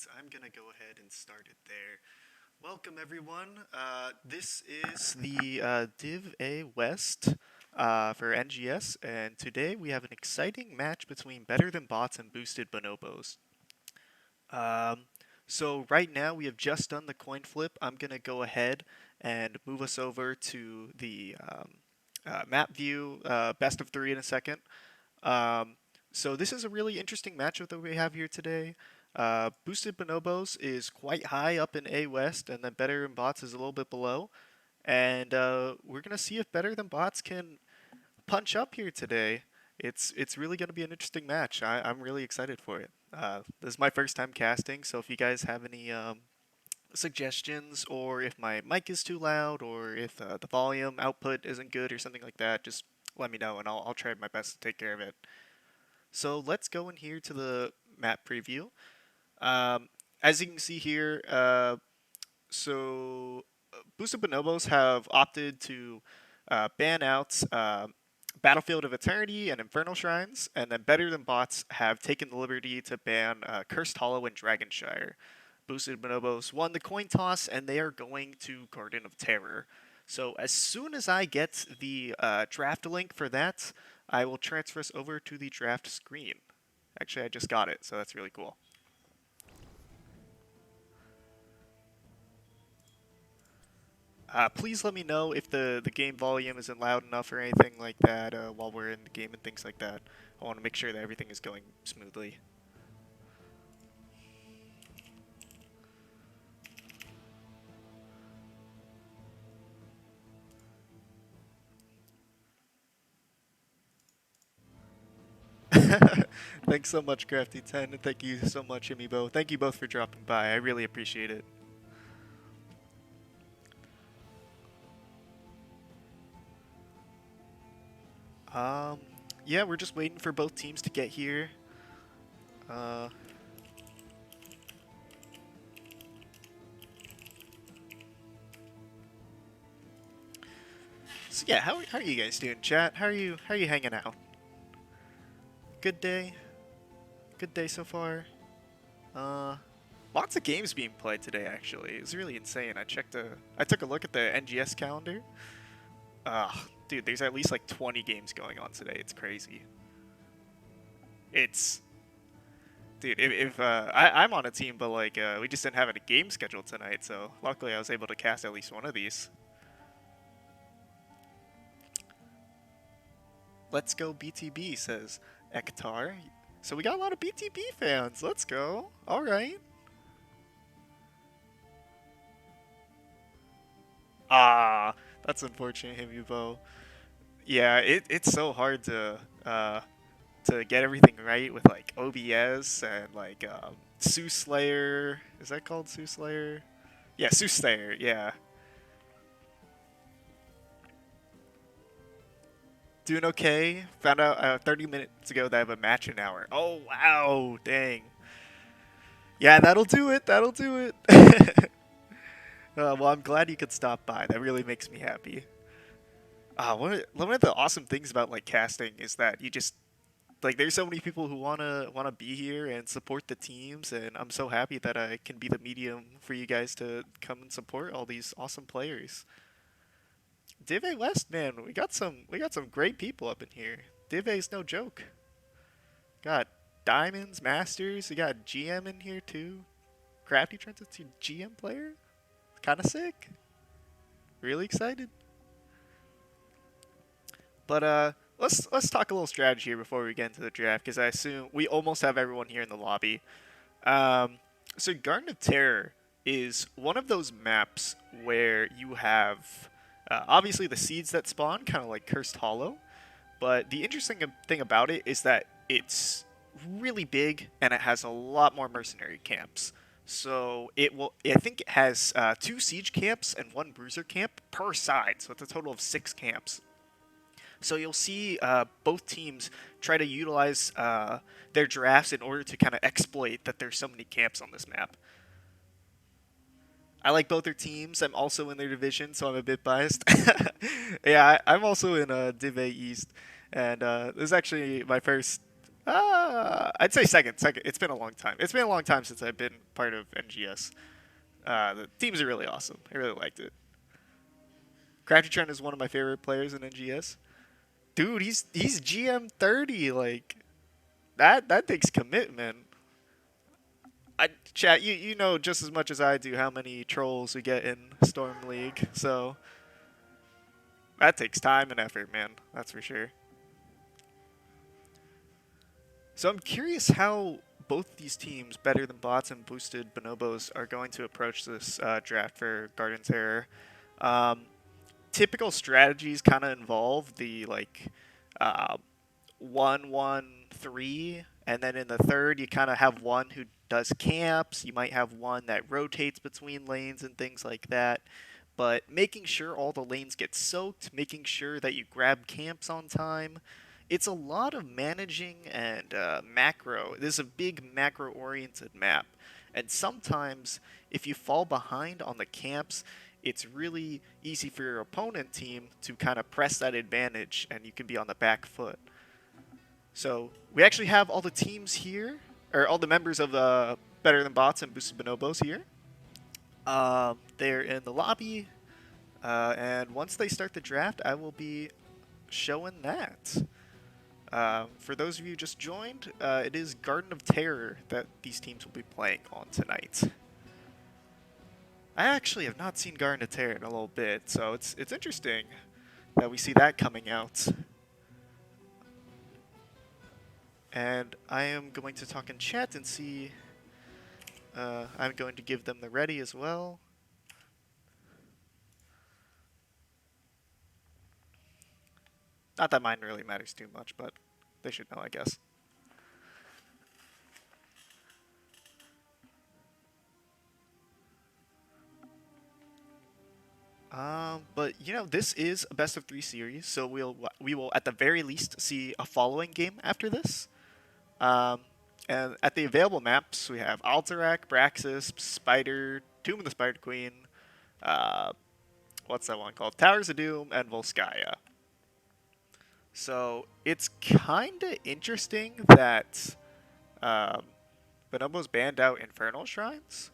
Perfect. I'm going to go ahead and start it there. Welcome, everyone. This is the Div A West for NGS, and today we have an exciting match between Better Than Bots and Boosted Bonobos. Um, so right now we have just done the coin flip. I'm going to go ahead and move us over to the map view, best of three in a second. Um, so this is a really interesting matchup that we have here today. Boosted Bonobos is quite high up in A West, and then Better Than Bots is a little bit below. And we're gonna see if Better Than Bots can punch up here today. It's really gonna be an interesting match. I'm really excited for it. This is my first time casting, so if you guys have any suggestions, or if my mic is too loud, or if the volume output isn't good, or something like that, just let me know, and I'll try my best to take care of it. So let's go in here to the map preview. Um, as you can see here, Boosted Bonobos have opted to ban out Battlefield of Eternity and Infernal Shrines, and then Better Than Bots have taken the liberty to ban Cursed Hollow and Dragonshire. Boosted Bonobos won the coin toss, and they are going to Garden of Terror. So as soon as I get the draft link for that, I will transfer us over to the draft screen. Actually, I just got it, so that's really cool. Please let me know if the game volume isn't loud enough or anything like that while we're in the game and things like that. I want to make sure that everything is going smoothly. Thanks so much, Crafty10, and thank you so much, Amiibo. Thank you both for dropping by. I really appreciate it. Um, yeah, we're just waiting for both teams to get here. Uh, so yeah, how are you guys doing, chat? How are you hanging out? Good day. Good day so far. Uh, Lots of games being played today. Actually, it's really insane. I took a look at the NGS calendar. Dude, there's at least like 20 games going on today. It's crazy. It's Dude, if I'm on a team, but like we just didn't have any game scheduled tonight, so luckily I was able to cast at least one of these. Let's go BTB, says Ektar. So we got a lot of BTB fans. Let's go. All right. Ah, that's unfortunate, Himibo. Yeah, it's so hard to get everything right with like OBS and like Sooslayer. Is that called Sooslayer? Yeah, Sooslayer. Yeah, doing okay. Found out 30 minutes ago that I have a match in an hour. Oh wow, dang. Yeah, that'll do it. That'll do it. Well, I'm glad you could stop by. That really makes me happy. One of the awesome things about like casting is that you just like there's so many people who wanna be here and support the teams, and I'm so happy that I can be the medium for you guys to come and support all these awesome players. Div A West, man, we got some great people up in here. Div A's no joke. Got Diamonds, Masters, we got GM in here too. Crafty turns into GM player. Kinda sick. Really excited. But let's talk a little strategy here before we get into the draft, because I assume we almost have everyone here in the lobby. Um, so Garden of Terror is one of those maps where you have obviously the seeds that spawn, kind of like Cursed Hollow. But the interesting thing about it is that it's really big and it has a lot more mercenary camps. So it will. I think it has two siege camps and one bruiser camp per side. So it's a total of 6 camps. So you'll see both teams try to utilize their drafts in order to kind of exploit that there's so many camps on this map. I like both their teams. I'm also in their division, so I'm a bit biased. Yeah, I'm also in Div A East, and this is actually my first I'd say second. Second. It's been a long time. It's been a long time since I've been part of NGS. The teams are really awesome. I really liked it. Crafty Trent is one of my favorite players in NGS. Dude, he's GM 30. Like that takes commitment. Chat, you know just as much as I do how many trolls we get in Storm League. So that takes time and effort, man. That's for sure. So I'm curious how both these teams, Better Than Bots and Boosted Bonobos, are going to approach this draft for Garden Terror. Um, Typical strategies kind of involve the like uh, 1-1-3, and then in the third you kind of have one who does camps. You might have one that rotates between lanes and things like that. But making sure all the lanes get soaked, making sure that you grab camps on time, it's a lot of managing and macro. This is a big macro-oriented map, and sometimes if you fall behind on the camps, it's really easy for your opponent team to kind of press that advantage, and you can be on the back foot. So we actually have all the teams here, or all the members of Better Than Bots and Boosted Bonobos here. They're in the lobby, and once they start the draft, I will be showing that. For those of you just joined, it is Garden of Terror that these teams will be playing on tonight. I actually have not seen Garden of Terror in a little bit, so it's interesting that we see that coming out. And I am going to talk in chat and see. I'm going to give them the ready as well. Not that mine really matters too much, but they should know, I guess. But you know, this is a best of 3 series, so we will at the very least see a following game after this. Um, and at the available maps, we have Alterac, Braxis, Spider, Tomb of the Spider Queen, uh, what's that one called? Towers of Doom, and Volskaya. So it's kind of interesting that um, Bonobos banned out Infernal Shrines.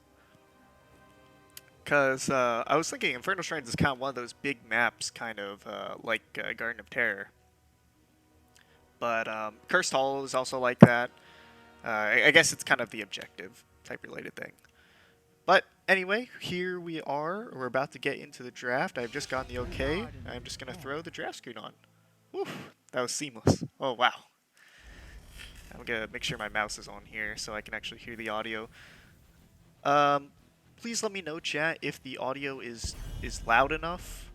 Because I was thinking Infernal Shrines is kind of one of those big maps, kind of like Garden of Terror. But Cursed Hall is also like that. I guess it's kind of the objective type related thing. But anyway, here we are. We're about to get into the draft. I've just gotten the okay. I'm just going to throw the draft screen on. Woof, that was seamless. Oh, wow. I'm going to make sure my mouse is on here so I can actually hear the audio. Please let me know, chat, if the audio is loud enough.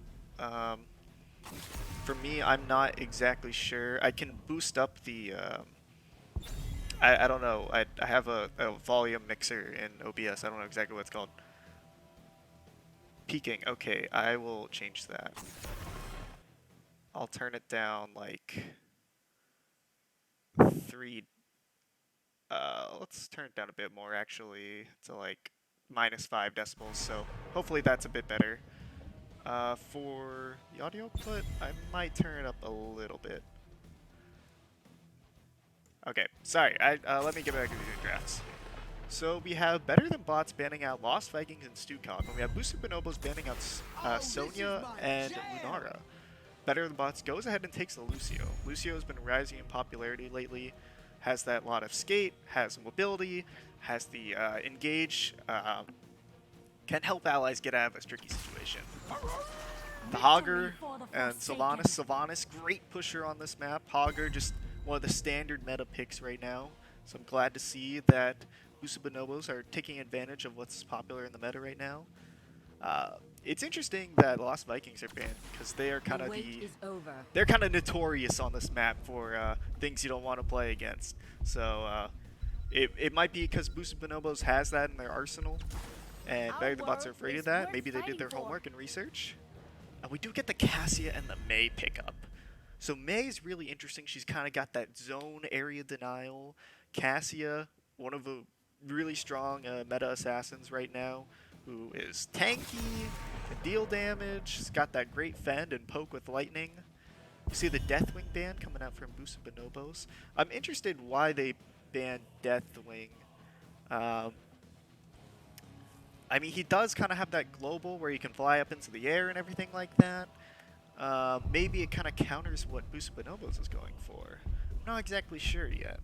For me, I'm not exactly sure. I can boost up the... I don't know. I have a volume mixer in OBS. I don't know exactly what it's called. Peaking. Okay, I will change that. I'll turn it down like 3. Let's turn it down a bit more actually to like -5 decibels. So hopefully that's a bit better. For the audio output, I might turn it up a little bit. Okay, sorry. Let me get back to the drafts. So we have Better Than Bots banning out Lost Vikings and Stukov, and we have Boosted Bonobos banning out Sonya and Lunara. Better Than Bots goes ahead and takes the Lucio. Lucio has been rising in popularity lately, has that lot of skate, has mobility, has the engage, can help allies get out of a tricky situation. The Hogger and Sylvanas. Sylvanas, great pusher on this map. Hogger, just one of the standard meta picks right now. So I'm glad to see that Boosted Bonobos are taking advantage of what's popular in the meta right now. It's interesting that Lost Vikings are banned because they are kind of they're kind of notorious on this map for things you don't want to play against. So it might be because Boosted Bonobos has that in their arsenal, and Better Than Bots are afraid of that. Maybe they did their homework and research. We do get the Cassia and the Mei pickup. So Mei is really interesting. She's kind of got that zone area denial. Cassia, one of the really strong meta assassins right now, who is tanky, can deal damage. She's got that great fend and poke with lightning. You see the Deathwing ban coming out from Boost and Bonobos. I'm interested why they banned Deathwing. Um, I mean, he does kind of have that global where you can fly up into the air and everything like that. Maybe it kind of counters what Boost and Bonobos is going for. I'm not exactly sure yet.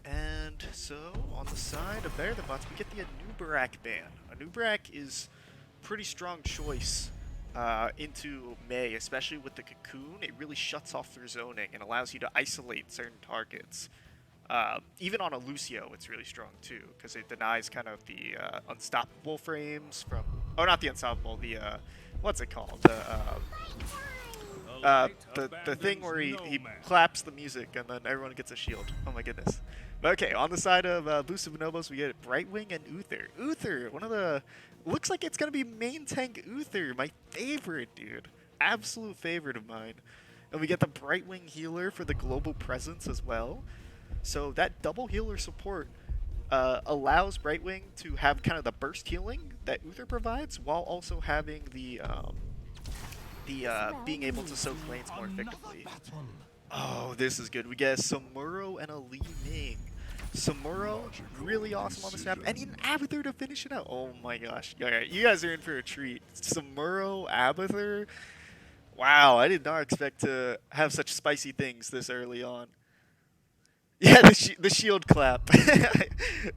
And so, on the side of Better Than Bots, we get the Anubarak ban. Anubarak is pretty strong choice into Mei, especially with the Cocoon. It really shuts off their zoning and allows you to isolate certain targets. Even on a Lucio, it's really strong too, because it denies kind of the unstoppable frames from... Oh, not the unstoppable, the... what's it called? The thing where he claps the music and then everyone gets a shield. Oh my goodness. But okay, on the side of Boost of Bonobos, we get Brightwing and Uther. Uther, one of the... Looks like it's going to be main tank Uther, my favorite, dude. Absolute favorite of mine. And we get the Brightwing healer for the global presence as well. So that double healer support allows Brightwing to have kind of the burst healing that Uther provides, while also having the being able to soak lanes more effectively. Oh, this is good. We get Samuro and a Li Ming. Samuro, really awesome on this map, and an Abathur to finish it out. Oh my gosh. Alright, you guys are in for a treat. Samuro, Abathur. Wow, I did not expect to have such spicy things this early on. Yeah, the shield clap.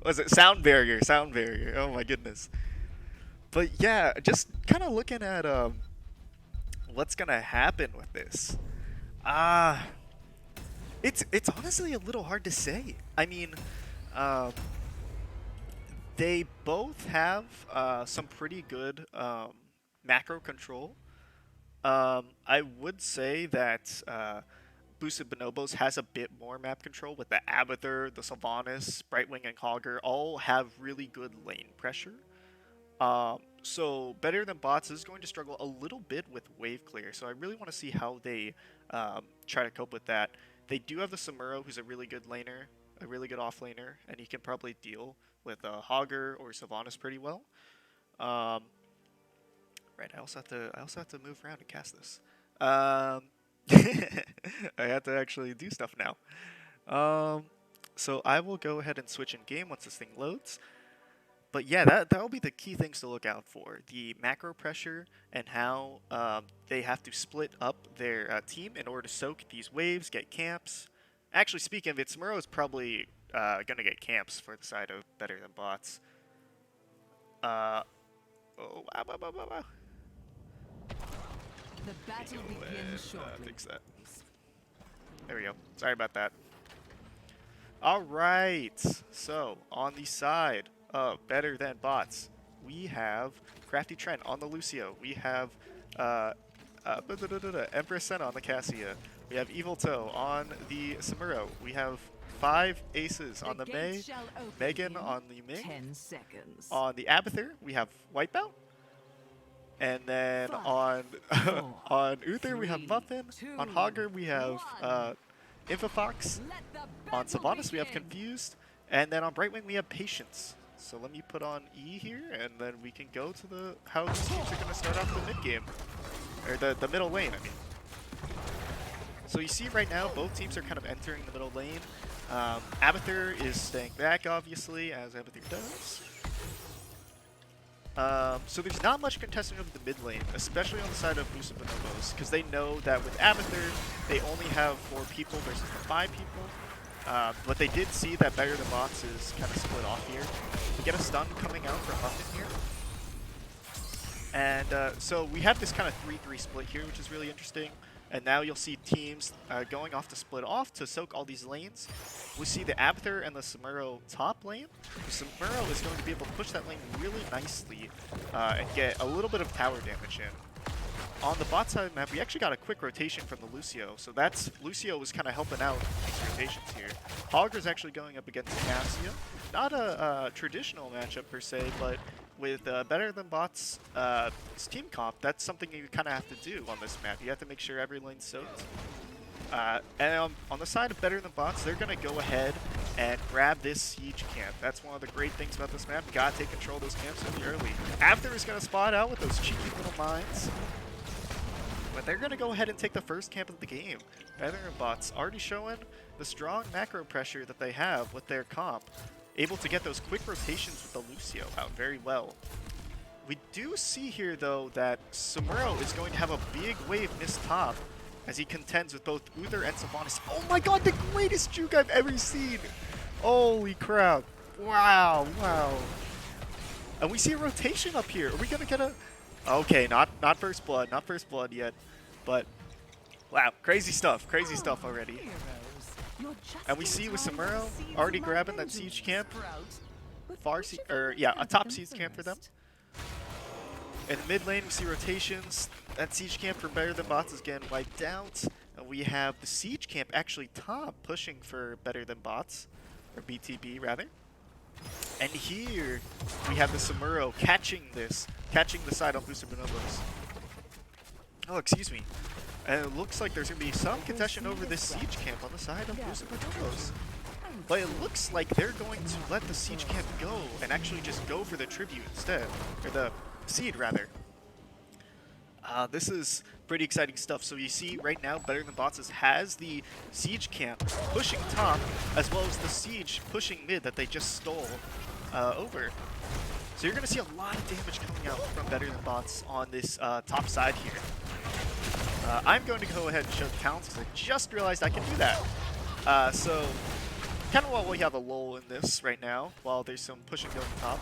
Was it sound barrier? Sound barrier. Oh my goodness. But yeah, just kind of looking at what's gonna happen with this. It's honestly a little hard to say. I mean, they both have some pretty good macro control. I would say that Boosted Bonobos has a bit more map control with the Abathur, the Sylvanas, Brightwing, and Cogger all have really good lane pressure. So Better Than Bots is going to struggle a little bit with wave clear, so I really want to see how they try to cope with that. They do have the Samuro, who's a really good laner, a really good off laner, and he can probably deal with Hogger or Sylvanas pretty well. Right, I also have to move around and cast this. I have to actually do stuff now. So I will go ahead and switch in game once this thing loads. But yeah, that'll be the key things to look out for. The macro pressure and how they have to split up their team in order to soak these waves, get camps. Actually, speaking of it, Samuro is probably going to get camps for the side of Better Than Bots. The battle begins shortly. Fix that. There we go. Sorry about that. Alright, so on the side of Better Than Bots, we have Crafty Trent on the Lucio. We have Empress Senna on the Cassia. We have Evil Toe on the Samuro. We have 5 aces on the Mei. Megan on the Ming. 10 seconds. On the Abathur, we have Wipeout. And then on on Uther, we have Muffin. On Hogger, we have Infofox. On Sylvanas, we have Confused. And then on Brightwing, we have Patience. So let me put on E here, and then we can go to the how these teams are going to start off the mid game. Or the middle lane, I mean. So you see right now, both teams are kind of entering the middle lane. Abathur is staying back, obviously, as Abathur does. So there's not much contesting of the mid lane, especially on the side of Boost and Bonobos, because they know that with Abathur, they only have 4 people versus the 5 people. But they did see that Better Than Bots is kind of split off here. We get a stun coming out from Muffin here. And so we have this kind of 3-3 split here, which is really interesting. And now you'll see teams going off to split off to soak all these lanes. We see the Abathur and the Samuro top lane. The Samuro is going to be able to push that lane really nicely and get a little bit of tower damage in. On the bot side of the map, we actually got a quick rotation from the Lucio. So that's Lucio was kind of helping out these rotations here. Hogger's actually going up against Cassia. Not a traditional matchup per se, but with Better Than Bots team comp, that's something you kind of have to do on this map. You have to make sure every lane's soaked. And on the side of Better Than Bots, they're going to go ahead and grab this siege camp. That's one of the great things about this map. You gotta take control of those camps really early. After is gonna spot out with those cheeky little mines. But they're gonna go ahead and take the first camp of the game. Veteran bots already showing the strong macro pressure that they have with their comp. Able to get those quick rotations with the Lucio out very well. We do see here though that Samuro is going to have a big wave missed top as he contends with both Uther and Sylvanas. Oh my god, the greatest juke I've ever seen! Holy crap. Wow, wow. And we see a rotation up here. Are we gonna get a... Okay, not first blood yet. But, wow, crazy stuff already. And we see with Samuro already grabbing that siege camp. A top siege camp for them. In the mid lane, we see rotations. That siege camp for Better Than Bots is getting wiped out. And we have the siege camp actually top pushing for Better Than Bots. Or BTB, rather. And here, we have the Samuro catching the side on Booster Bonobos. Oh, excuse me. And it looks like there's going to be some contention over this siege camp on the side of Booster Bonobos. But it looks like they're going to let the siege camp go and actually just go for the tribute instead. Or the seed, rather. This is pretty exciting stuff. So you see right now, Better Than Bots has the siege camp pushing top, as well as the siege pushing mid that they just stole over. So you're going to see a lot of damage coming out from Better Than Bots on this top side here. I'm going to go ahead and show the counts because I just realized I can do that. So kind of while we have a lull in this right now, while there's some pushing going top.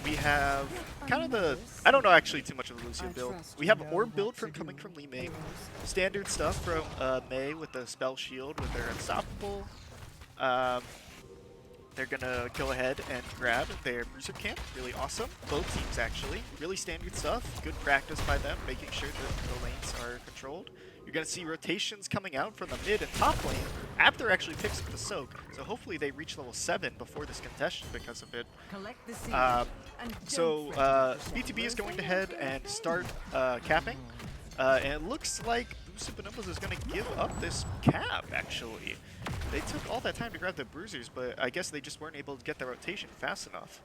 We have kind of the... I don't know actually too much of the Lucio build. We have Orb build coming from Lee Mei. Standard stuff from Mei with the Spell Shield with their Unstoppable. They're going to go ahead and grab their Bruiser Camp. Really awesome. Both teams actually. Really standard stuff. Good practice by them, making sure that the lanes are controlled. You're going to see rotations coming out from the mid and top lane. Abther actually picks up the soak, so hopefully they reach level 7 before this contention because of it. BTB is going ahead and start capping. And it looks like Booster Bonobos is going to give up this cap, actually. They took all that time to grab the bruisers, but I guess they just weren't able to get the rotation fast enough.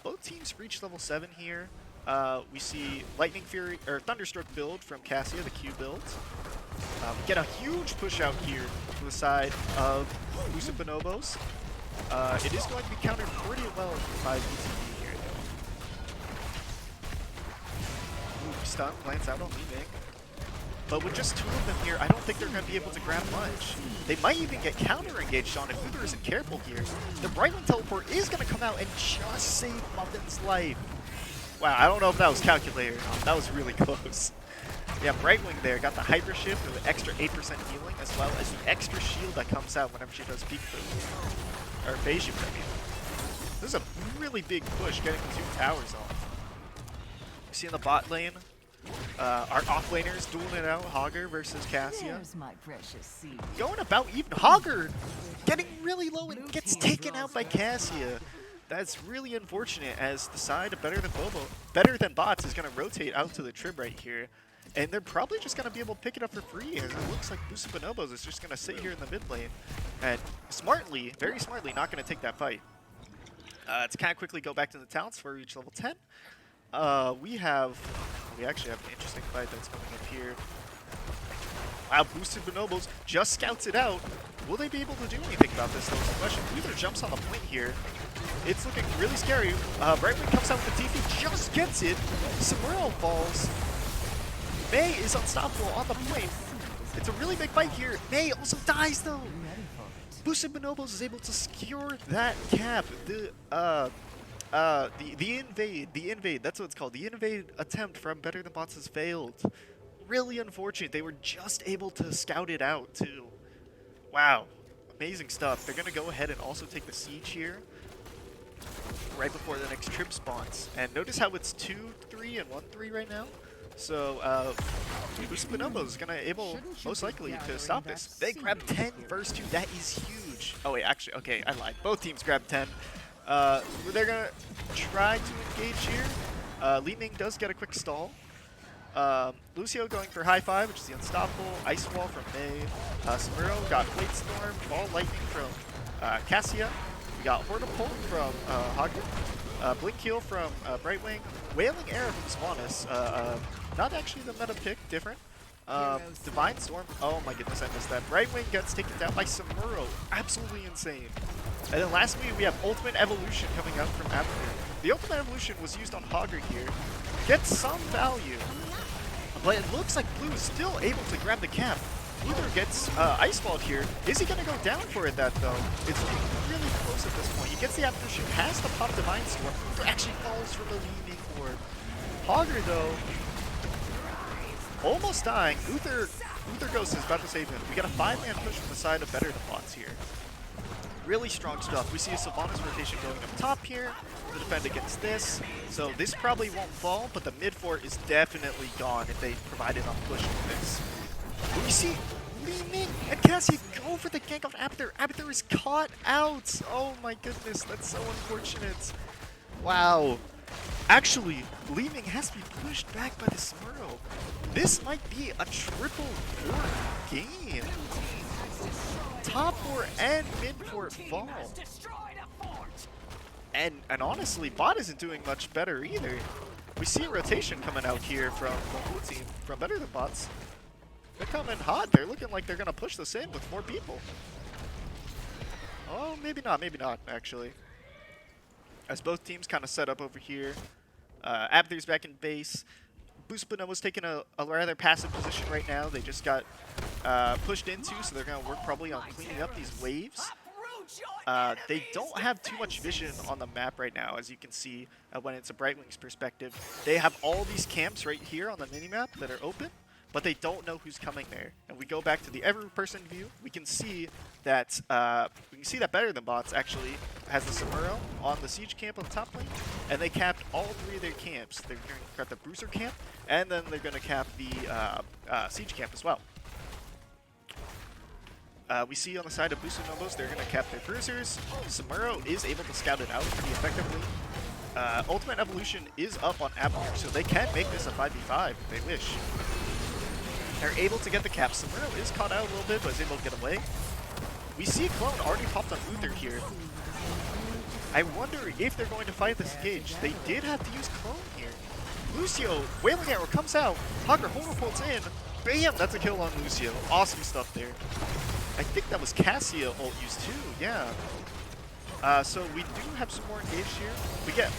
Both teams reach level 7 here. We see Lightning Fury or Thunderstroke build from Cassia, the Q build. We get a huge push out here to the side of Booster Bonobos. It is going to be countered pretty well by BTB here, though. Ooh, stun lands out on Lee Ming. But with just 2 of them here, I don't think they're going to be able to grab much. They might even get counter-engaged on if Uther isn't careful here. The Brightwing Teleport is going to come out and just save Muffin's life. Wow, I don't know if that was calculated. That was really close. Yeah, Brightwing there got the Hyper Shift with an extra 8% healing, as well as the extra shield that comes out whenever she does Peak Boom. Or Phase Shift, I mean. This is a really big push, getting the 2 towers off. You see in the bot lane, our offlaners dueling it out, Hogger versus Cassia. Going about even. Hogger getting really low and gets taken out by Cassia. That's really unfortunate as the side of Better Than Bots is going to rotate out to the Trib right here. And they're probably just going to be able to pick it up for free as it looks like Booster Bonobos is just going to sit here in the mid lane. And smartly, very smartly, not going to take that fight. To kind of quickly go back to the talents before we reach level 10. We actually have an interesting fight that's coming up here. Wow, Boosted Bonobos just scouts it out. Will they be able to do anything about this, though, is the question. Uther jumps on the point here. It's looking really scary. Brightwing comes out with the TP, just gets it. Samuro falls. Mei is unstoppable on the point. It's a really big fight here. Mei also dies, though. Boosted Bonobos is able to secure that cap. The invade, that's what it's called. The invade attempt from Better Than Bots has failed. Really unfortunate. They were just able to scout it out, too. Wow. Amazing stuff. They're going to go ahead and also take the siege here right before the next trip spawns. And notice how it's 2-3 and 1-3 right now. So, Booster Bonobos is going to able, most likely, to stop this. They grab 10 first 2. That is huge. Oh, wait, actually, okay, I lied. Both teams grab 10. They're going to try to engage here. Li Ming does get a quick stall. Lucio going for high five, which is the unstoppable. Ice wall from May. Samuro got Blade Storm. Ball lightning from Cassia. We got Hortapult from Hogger. Blink heal from Brightwing. Wailing Arrow from Swanus. Not actually the meta pick, different. Divine Storm. Oh my goodness, I missed that. Brightwing gets taken down by Samuro. Absolutely insane. And then lastly, we have Ultimate Evolution coming out from After. The Ultimate Evolution was used on Hogger here. Gets some value. But it looks like Blue is still able to grab the cap. Uther gets Ice Balled here. Is he going to go down for it, that though? It's looking really close at this point. He gets the Aftershoot, has to pop Divine Storm. Uther actually falls from the leaning orb. Hogger, though, almost dying. Uther Ghost is about to save him. We got a 5-man push from the side of Better Than Bots here. Really strong stuff. We see a Sylvanas rotation going up top here to defend against this. So this probably won't fall, but the mid fort is definitely gone if they provide it on push with this. We see Li Ming and Cassie go for the gank on Abathur. Abathur is caught out. Oh my goodness, that's so unfortunate. Wow. Actually, Li Ming has to be pushed back by the Smurl. This might be a triple fort game. Top fort and mid fort fall. And honestly, bot isn't doing much better either. We see a rotation coming out here from the blue team, from Better Than Bots. They're coming hot. They're looking like they're gonna push this in with 4 people. Oh, maybe not, actually. As both teams kind of set up over here. Abathur's back in base. Boost Bonobo's taking a rather passive position right now. They just got pushed into, so they're going to work probably on cleaning up these waves. They don't have too much vision on the map right now, as you can see when it's a Brightwing's perspective. They have all these camps right here on the minimap that are open, but they don't know who's coming there. And we go back to the every person view. We can see that Better Than Bots actually has the Samuro on the siege camp on the top lane, and they capped all 3 of their camps. They're going to cap the Bruiser camp, and then they're going to cap the siege camp as well. We see on the side of Boost Bonobos, they're going to cap their Bruisers. Samuro is able to scout it out pretty effectively. Ultimate Evolution is up on Abathur, so they can make this a 5v5 if they wish. They're able to get the cap. Samuro is caught out a little bit, but is able to get away. We see Clone already popped on Uther here. I wonder if they're going to fight this engage. They did have to use Clone here. Lucio, Wailing Arrow comes out. Hogger holds in. Bam, that's a kill on Lucio. Awesome stuff there. I think that was Cassia ult used too, yeah. So we do have some more engaged here. We get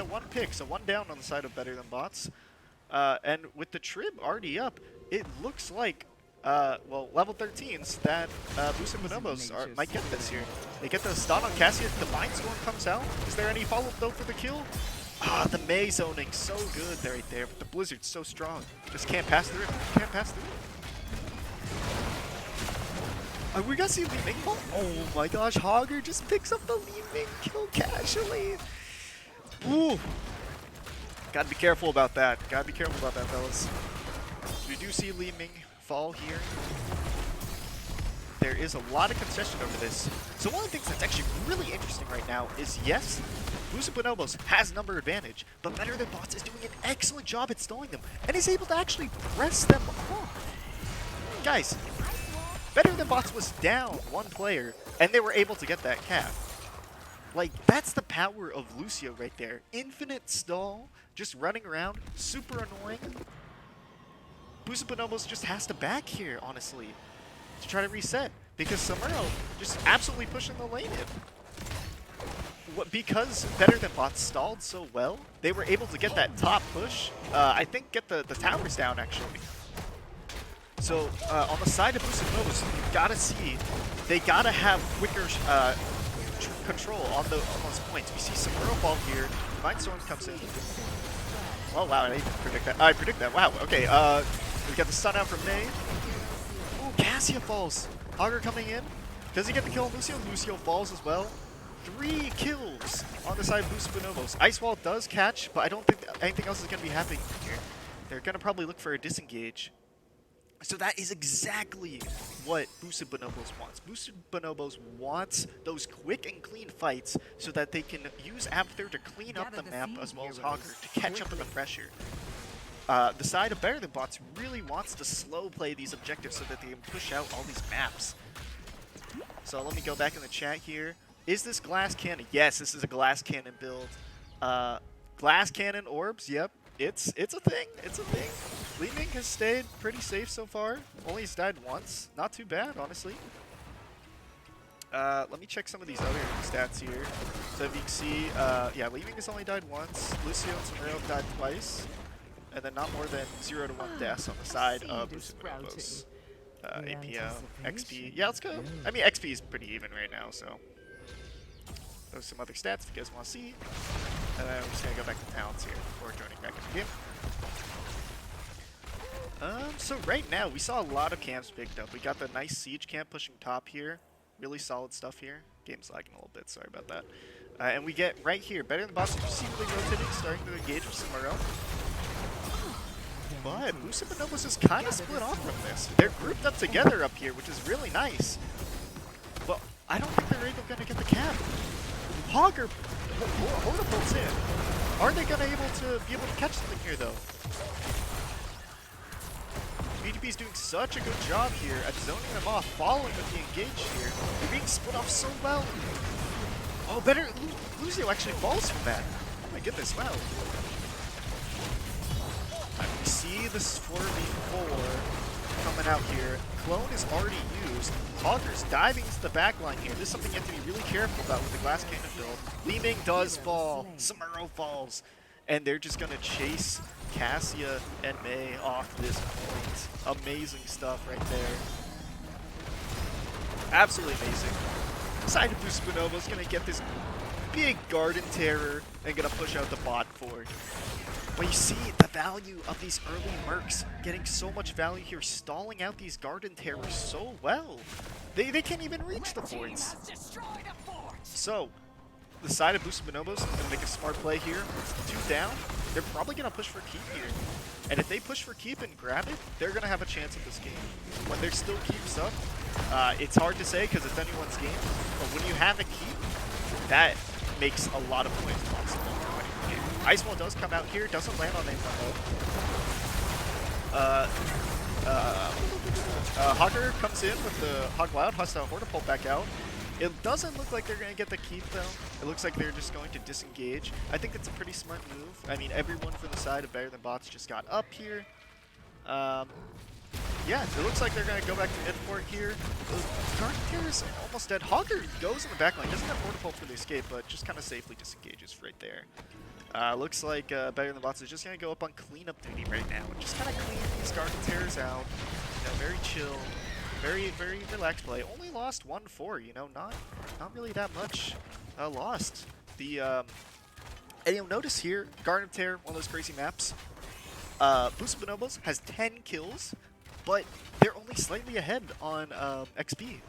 one pick, so 1 down on the side of Better Than Bots. And with the Trib already up, it looks like, well, level 13s that Boost Bonobos might get this here. They get the stun on Cassia, Divine Storm comes out. Is there any follow-up though for the kill? Ah, the Mei zoning, so good right there, but the Blizzard's so strong. Just can't pass through it, can't pass through it. We gotta see Li Ming fall. Oh my gosh, Hogger just picks up the Li Ming kill casually. Ooh. Gotta be careful about that. Gotta be careful about that, fellas. We do see Li Ming fall here. There is a lot of concession over this. So one of the things that's actually really interesting right now is, yes, Boost Bonobos has number advantage, but Better Than Bots is doing an excellent job at stalling them, and is able to actually press them off. Guys, Better Than Bots was down 1 player, and they were able to get that cap. Like, that's the power of Lucio right there. Infinite stall, just running around, super annoying. Boost Bonobos just has to back here, honestly, to try to reset, because Samuro just absolutely pushing the lane in. Because Better Than Bots stalled so well, they were able to get that top push. I think get the towers down, actually. So, on the side of Boost Bonobos, you gotta see, they gotta have quicker control on those points. We see Samuro fall here, Divine Storm comes in. Oh wow, I didn't predict that. I predict that, wow, okay. We got the stun out from Mei. Ooh, Cassia falls. Hogger coming in. Does he get the kill on Lucio? Lucio falls as well. 3 kills on the side of Boost Bonobos. Ice Wall does catch, but I don't think anything else is going to be happening here. They're going to probably look for a disengage. So that is exactly what Boosted Bonobos wants. Boosted Bonobos wants those quick and clean fights so that they can use Abathur to clean up Gather the the map seed as well as heroes Hogger to catch up with the quickly. pressure. The side of Better Than Bots really wants to slow play these objectives so that they can push out all these maps. So let me go back in the chat here. Is this glass cannon? Yes, this is a glass cannon build. Glass cannon orbs, yep. It's a thing. It's a thing. Li Ming has stayed pretty safe so far. Only has died once. Not too bad, honestly. Let me check some of these other stats here. So if you can see, yeah, Li Ming has only died once. Lucio and Samuro have died twice. And then not more than 0 to 1 deaths on the side of Seed is Boosted sprouting. Bonobos. The APO, XP. anticipation Yeah, let's go. I mean, XP is pretty even right now, so. Those are some other stats if you guys want to see. And then we're just going to go back to talents here before joining back in the game. So right now, we saw a lot of camps picked up. We got the nice siege camp pushing top here. Really solid stuff here. Game's lagging a little bit, sorry about that. And we get right here, Better Than Bots, you see really rotating, starting to engage with Samuro. But Boosted Bonobos is kind of split off from this. They're grouped up together up here, which is really nice. But I don't think they're going to get the cap. Hogger Hortipult's in. Are they going to be able to catch something here, though? BGB's doing such a good job here at zoning them off, following with the engage here. They're being split off so well. Oh, better. Lucio actually falls from that. Oh my goodness, wow. We see this 4v4 coming out here. Clone is already used. Hogger's diving into the backline here. This is something you have to be really careful about with the glass cannon build. Li Ming does fall. Samuro falls. And they're just going to chase Cassia and Mei off this point. Amazing stuff right there. Absolutely amazing. Side of Boosted Bonobos going to get this big Garden Terror and going to push out the bot fort. But you see the value of these early mercs getting so much value here, stalling out these Garden Terrors so well. They can't even reach the forts. So, the side of Boosted Bonobos going to make a smart play here. 2 down. They're probably going to push for keep here. And if they push for keep and grab it, they're going to have a chance at this game. When there still keeps up, it's hard to say because it's anyone's game. But when you have a keep, that makes a lot of points possible. Ice Wall does come out here, doesn't land on anyone though. Hogger comes in with the Hog Wild, has to Hortipult back out. It doesn't look like they're going to get the keep though. It looks like they're just going to disengage. I think it's a pretty smart move. I mean, everyone from the side of Better Than Bots just got up here. Yeah, it looks like they're going to go back to mid-fort here. Garden Terror's almost dead. Hogger goes in the backline, doesn't have Hortipult for the escape, but just kind of safely disengages right there. Looks like Better Than Bots is just going to go up on cleanup duty right now and just kind of clean these Garden Terrors out. You know, very chill, very relaxed play. Only lost 1-4, you know, not really that much lost. And you'll notice here, Garden Terror, one of those crazy maps. Boosted Bonobos has 10 kills, but they're only slightly ahead on XP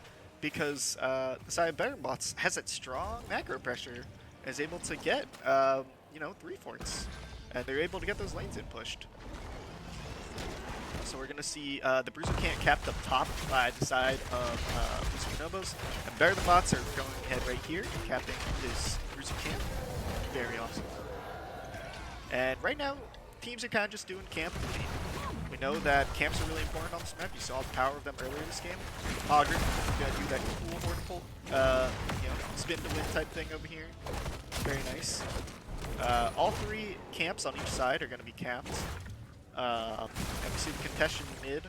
because the side of Better Than Bots has that strong macro pressure and is able to get you know, 3 forts, and they're able to get those lanes in pushed. So we're going to see the Bruiser Camp capped up top by the side of Boosted Bonobos, and Better Than Bots are going ahead right here, capping this Bruiser Camp. Very awesome. And right now, teams are kind of just doing camp duty. We know that camps are really important on this map. You saw the power of them earlier this game. Hogger, going to do that cool Hortipult, you know, spin to win type thing over here. Very nice. All 3 camps on each side are going to be capped. And we see the contention mid.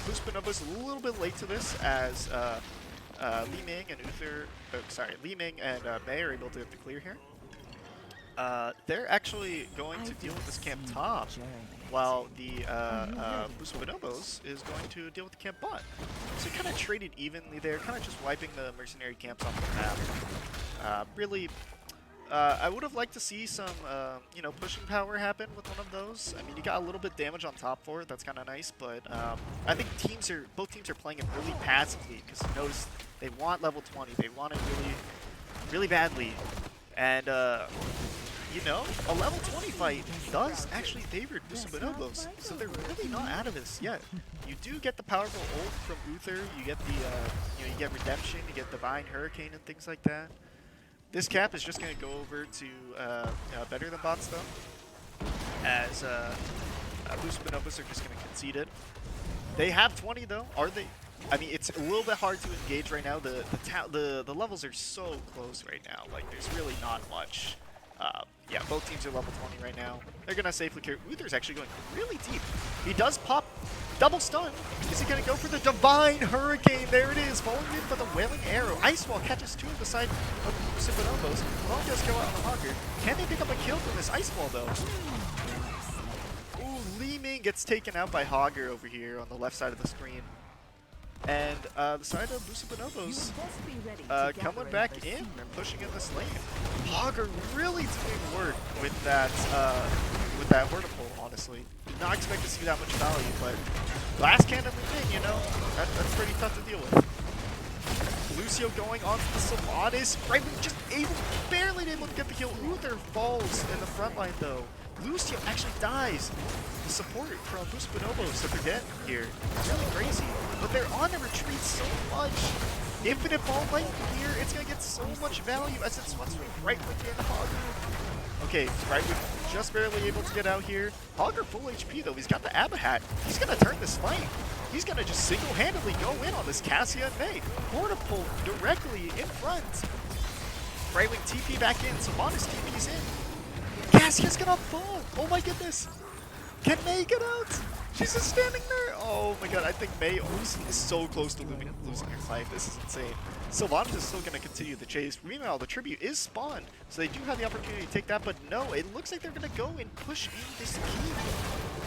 Boosted Bonobos a little bit late to this as Li Ming and Li Ming and Mei are able to get the clear here. They're actually going to deal with this camp top, while the Boosted Bonobos is going to deal with the camp bot. So kind of traded evenly there, kind of just wiping the mercenary camps off the map. Really, I would have liked to see some, you know, pushing power happen with one of those. I mean, you got a little bit damage on top for it, that's kind of nice, but I think both teams are playing it really passively because you notice they want level 20, they want it really badly, and you know, a level 20 fight does actually favor Boost Bonobos, so they're really not out of this yet. You do get the powerful ult from Uther, you get the, you get Redemption, you get Divine Hurricane and things like that. This cap is just going to go over to Better Than Bots though, as Boost Bonobos are just going to concede it. They have 20 though, are they? I mean, it's a little bit hard to engage right now. The levels are so close right now. Like, there's really not much. Yeah, both teams are level 20 right now. They're gonna safely carry. Uther's actually going really deep. He does pop double stun. Is he gonna go for the Divine Hurricane? There it is, falling in for the Wailing Arrow. Ice Wall catches two of the side of the Bonobos. Ball does go out on the Hogger. Can they pick up a kill from this Ice Wall though? Ooh, Li Ming gets taken out by Hogger over here on the left side of the screen. And the side of Bonobos coming back in and pushing in this lane. Hogger really doing work with that vertical, honestly. Did not expect to see that much value, but last cannon in, you know, that's pretty tough to deal with. Lucio going on to the Sylvanas, right, just barely able to get the kill. Uther falls in the front line though. Lucio actually dies. The support from Boost Bonobos that they're getting here is really crazy. But they're on the retreat so much. Infinite Ball Light here, it's going to get so much value as it's once right within Hogger. Okay, right, we're just barely able to get out here. Hogger full HP though, he's got the Abahat. He's going to turn this fight. He's going to just single-handedly go in on this Cassia and Mei. Portapole directly in front. Brightwing TP back in, Sylvanas TP's in. Cassia's gonna fall! Oh my goodness! Can Mei get out? She's just standing there! Oh my god, I think Mei is so close to losing her life. This is insane. Sylvanas is still gonna continue the chase. Meanwhile, the tribute is spawned, so they do have the opportunity to take that, but no, it looks like they're gonna go and push in this keep.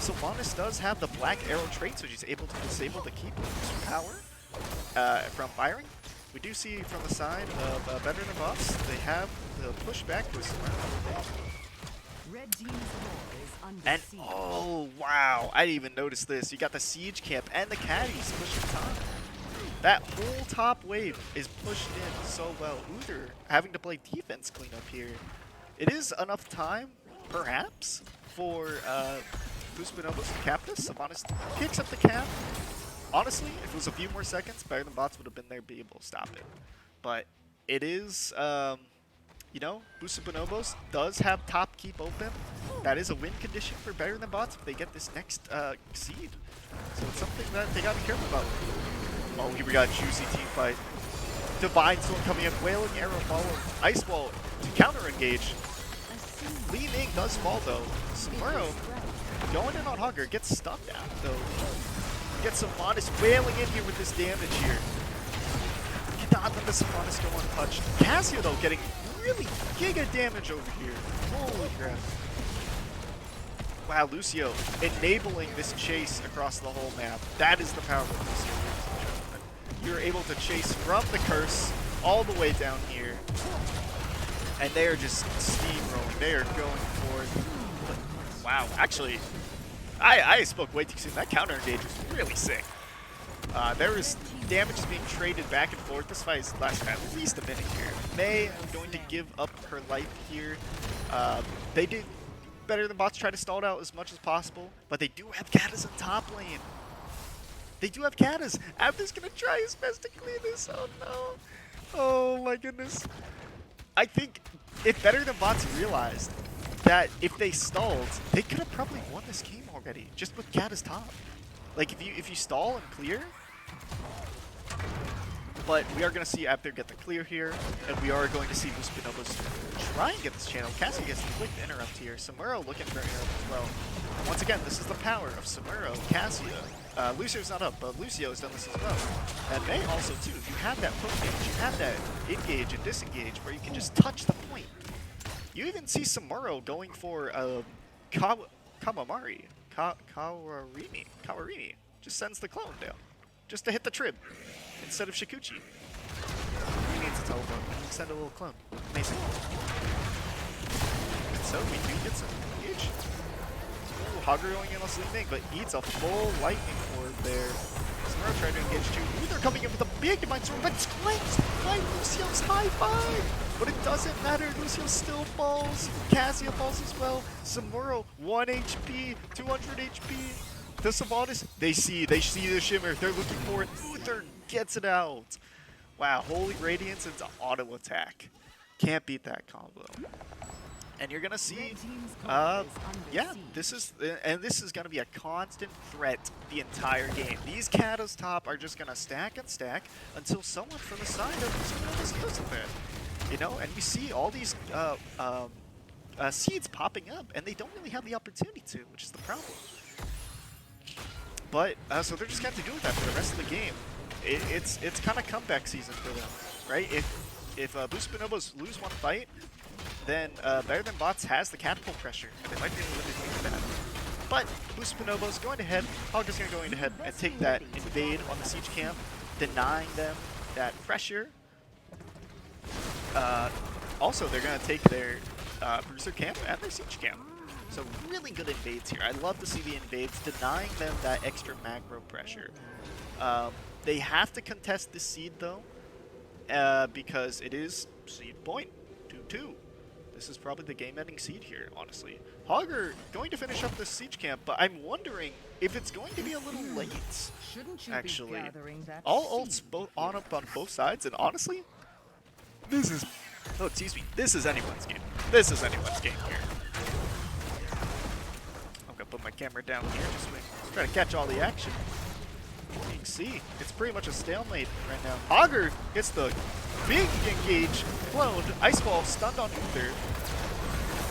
Sylvanas does have the Black Arrow trait, so she's able to disable the keep with power from firing. We do see from the side of Better Than Bots, they have the pushback with Smurf. And oh wow, I didn't even notice this. You got the siege camp and the caddies pushing top. That whole top wave is pushed in so well. Uther having to play defense cleanup here. It is enough time, perhaps, for Boost Bonobos to cap this. Sylvanas picks up the cap. Honestly, if it was a few more seconds, Better Than Bots would have been there to be able to stop it. But it is, you know, Boost Bonobos does have top keep open. That is a win condition for Better Than Bots if they get this next seed. So it's something that they got to be careful about. Oh, here we got a juicy team fight. Divine Storm coming in, Wailing Arrow follow, Ice Wall to counter engage. Li Ming does fall though. Samuro going in on Hogger, gets stunned out though. Get Sylvanas wailing in here with this damage here. Cannot let the Sylvanas go untouched. Cassia though getting really giga damage over here. Holy crap. Wow, Lucio enabling this chase across the whole map. That is the power of Lucio. You're able to chase from the curse all the way down here. And they are just steamrolling. They are going for it. Wow, actually, I spoke way too soon. That counter engage was really sick. There is damage being traded back and forth. This fight is lasting at least a minute here. Mei going to give up her life here. They did Better Than Bots try to stall it out as much as possible, but they do have Katas in top lane. They do have Katas. Abner's gonna try his best to clear this. Oh no. Oh my goodness. I think if Better Than Bots realized that if they stalled, they could have probably won this game already, just with Katas top. Like if you stall and clear. But we are going to see Abner get the clear here, and we are going to see Boost Bonobos try and get this channel. Cassie gets the quick interrupt here. Samuro looking for an interrupt as well. Once again, this is the power of Samuro, Cassia. Lucio's not up, but Lucio has done this as well. And Mei also too. You have that poke damage, you have that engage and disengage where you can just touch the point. You even see Samuro going for Kawamari. Kawarini. Just sends the clone down. Just to hit the trib. Instead of Shikuchi. He needs a teleport. We can send a little clone. Amazing. And so we do get some engage. Ooh, Hogger going in on Li Ming, but eats a full lightning orb there. Samuro trying to engage too. Ooh, they're coming in with a big Divine Sword, but it's claimed by Lucio's high five! but it doesn't matter. Lucio still falls. Cassia falls as well. Samuro, 1 HP, 200 HP. The Savanas, they see the shimmer. They're looking for it. Uther gets it out. Wow, Holy Radiance into auto attack. Can't beat that combo. And you're gonna see, yeah, this is gonna be a constant threat the entire game. These Katas top are just gonna stack and stack until someone from the side of this kills them. You know, and you see all these seeds popping up, and they don't really have the opportunity to, which is the problem. But so they're just gonna have to deal with that for the rest of the game. It's kind of comeback season for them, right? If Boost Bonobos lose one fight, then Better Than Bots has the catapult pressure, and they might be able to do that. But Boost Bonobos going ahead, Hogger's going to go ahead and take that invade on the siege camp, denying them that pressure. Also, they're going to take their Bruiser camp and their siege camp. So really good invades here. I love to see the invades, denying them that extra macro pressure. They have to contest this seed though, because it is seed point 2-2. This is probably the game-ending seed here, honestly. Hogger going to finish up this siege camp, but I'm wondering if it's going to be a little late. Actually, all ults on up on both sides, and honestly, this is this is anyone's game. This is anyone's game here. I'm gonna put my camera down here just to try to catch all the action. You can see, it's pretty much a stalemate right now. Hogger gets the big engage, cloned, Ice Wall stunned on Uther.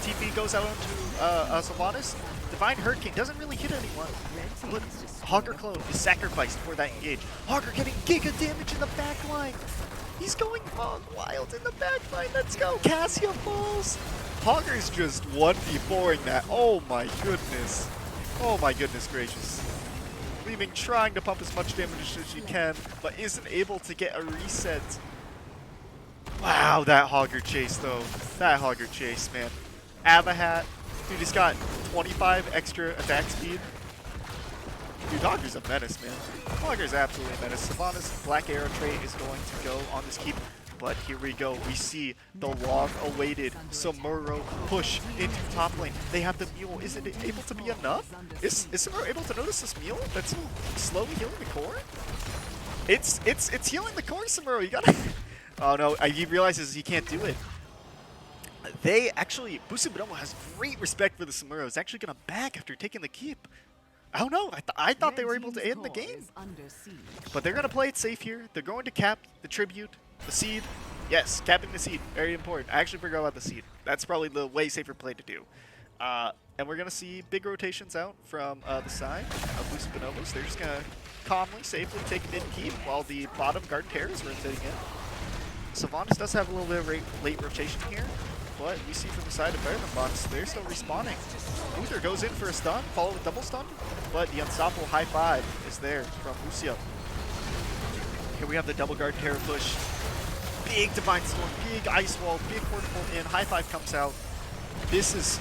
TP goes out onto Sylvanas. Divine Hurricane doesn't really hit anyone, but Hogger clone is sacrificed for that engage. Hogger getting giga damage in the back line. He's going wild in the back line. Let's go. Cassia falls. Hogger's just 1v4ing that. Oh my goodness. Oh my goodness gracious. Leaving trying to pump as much damage as she can, but isn't able to get a reset. Wow, that Hogger chase though. That Hogger chase, man. Avahat, dude, he's got 25 extra attack speed. Dude, Hogger's a menace, man. Hogger's absolutely a menace. Sylvanas' Black Arrow trait is going to go on this keep. But here we go. We see the long-awaited Samuro push into top lane. They have the mule. Is it able to be enough? Is Samuro able to notice this mule that's slowly healing the core? It's healing the core, Samuro. You gotta. Oh no! He realizes he can't do it. They actually, Boost Bonobo has great respect for the Samuro. It's actually gonna back after taking the keep. I don't know. I thought they were able to end the game, but they're gonna play it safe here. They're going to cap the tribute. The seed, yes, capping the seed, very important. I actually forgot about the seed. That's probably the way safer play to do. And we're gonna see big rotations out from the side of Boost Bonobos. They're just gonna calmly, safely take mid keep while the bottom guard tear is rotating in. Sylvanas does have a little bit of late rotation here, but we see from the side of Better Than Bots, they're still respawning. Uther goes in for a stun, followed with double stun, but the unstoppable high five is there from Lucio. Here we have the double guard terror push. Big Divine Storm, big Ice Wall, big Portable in, high five comes out. This is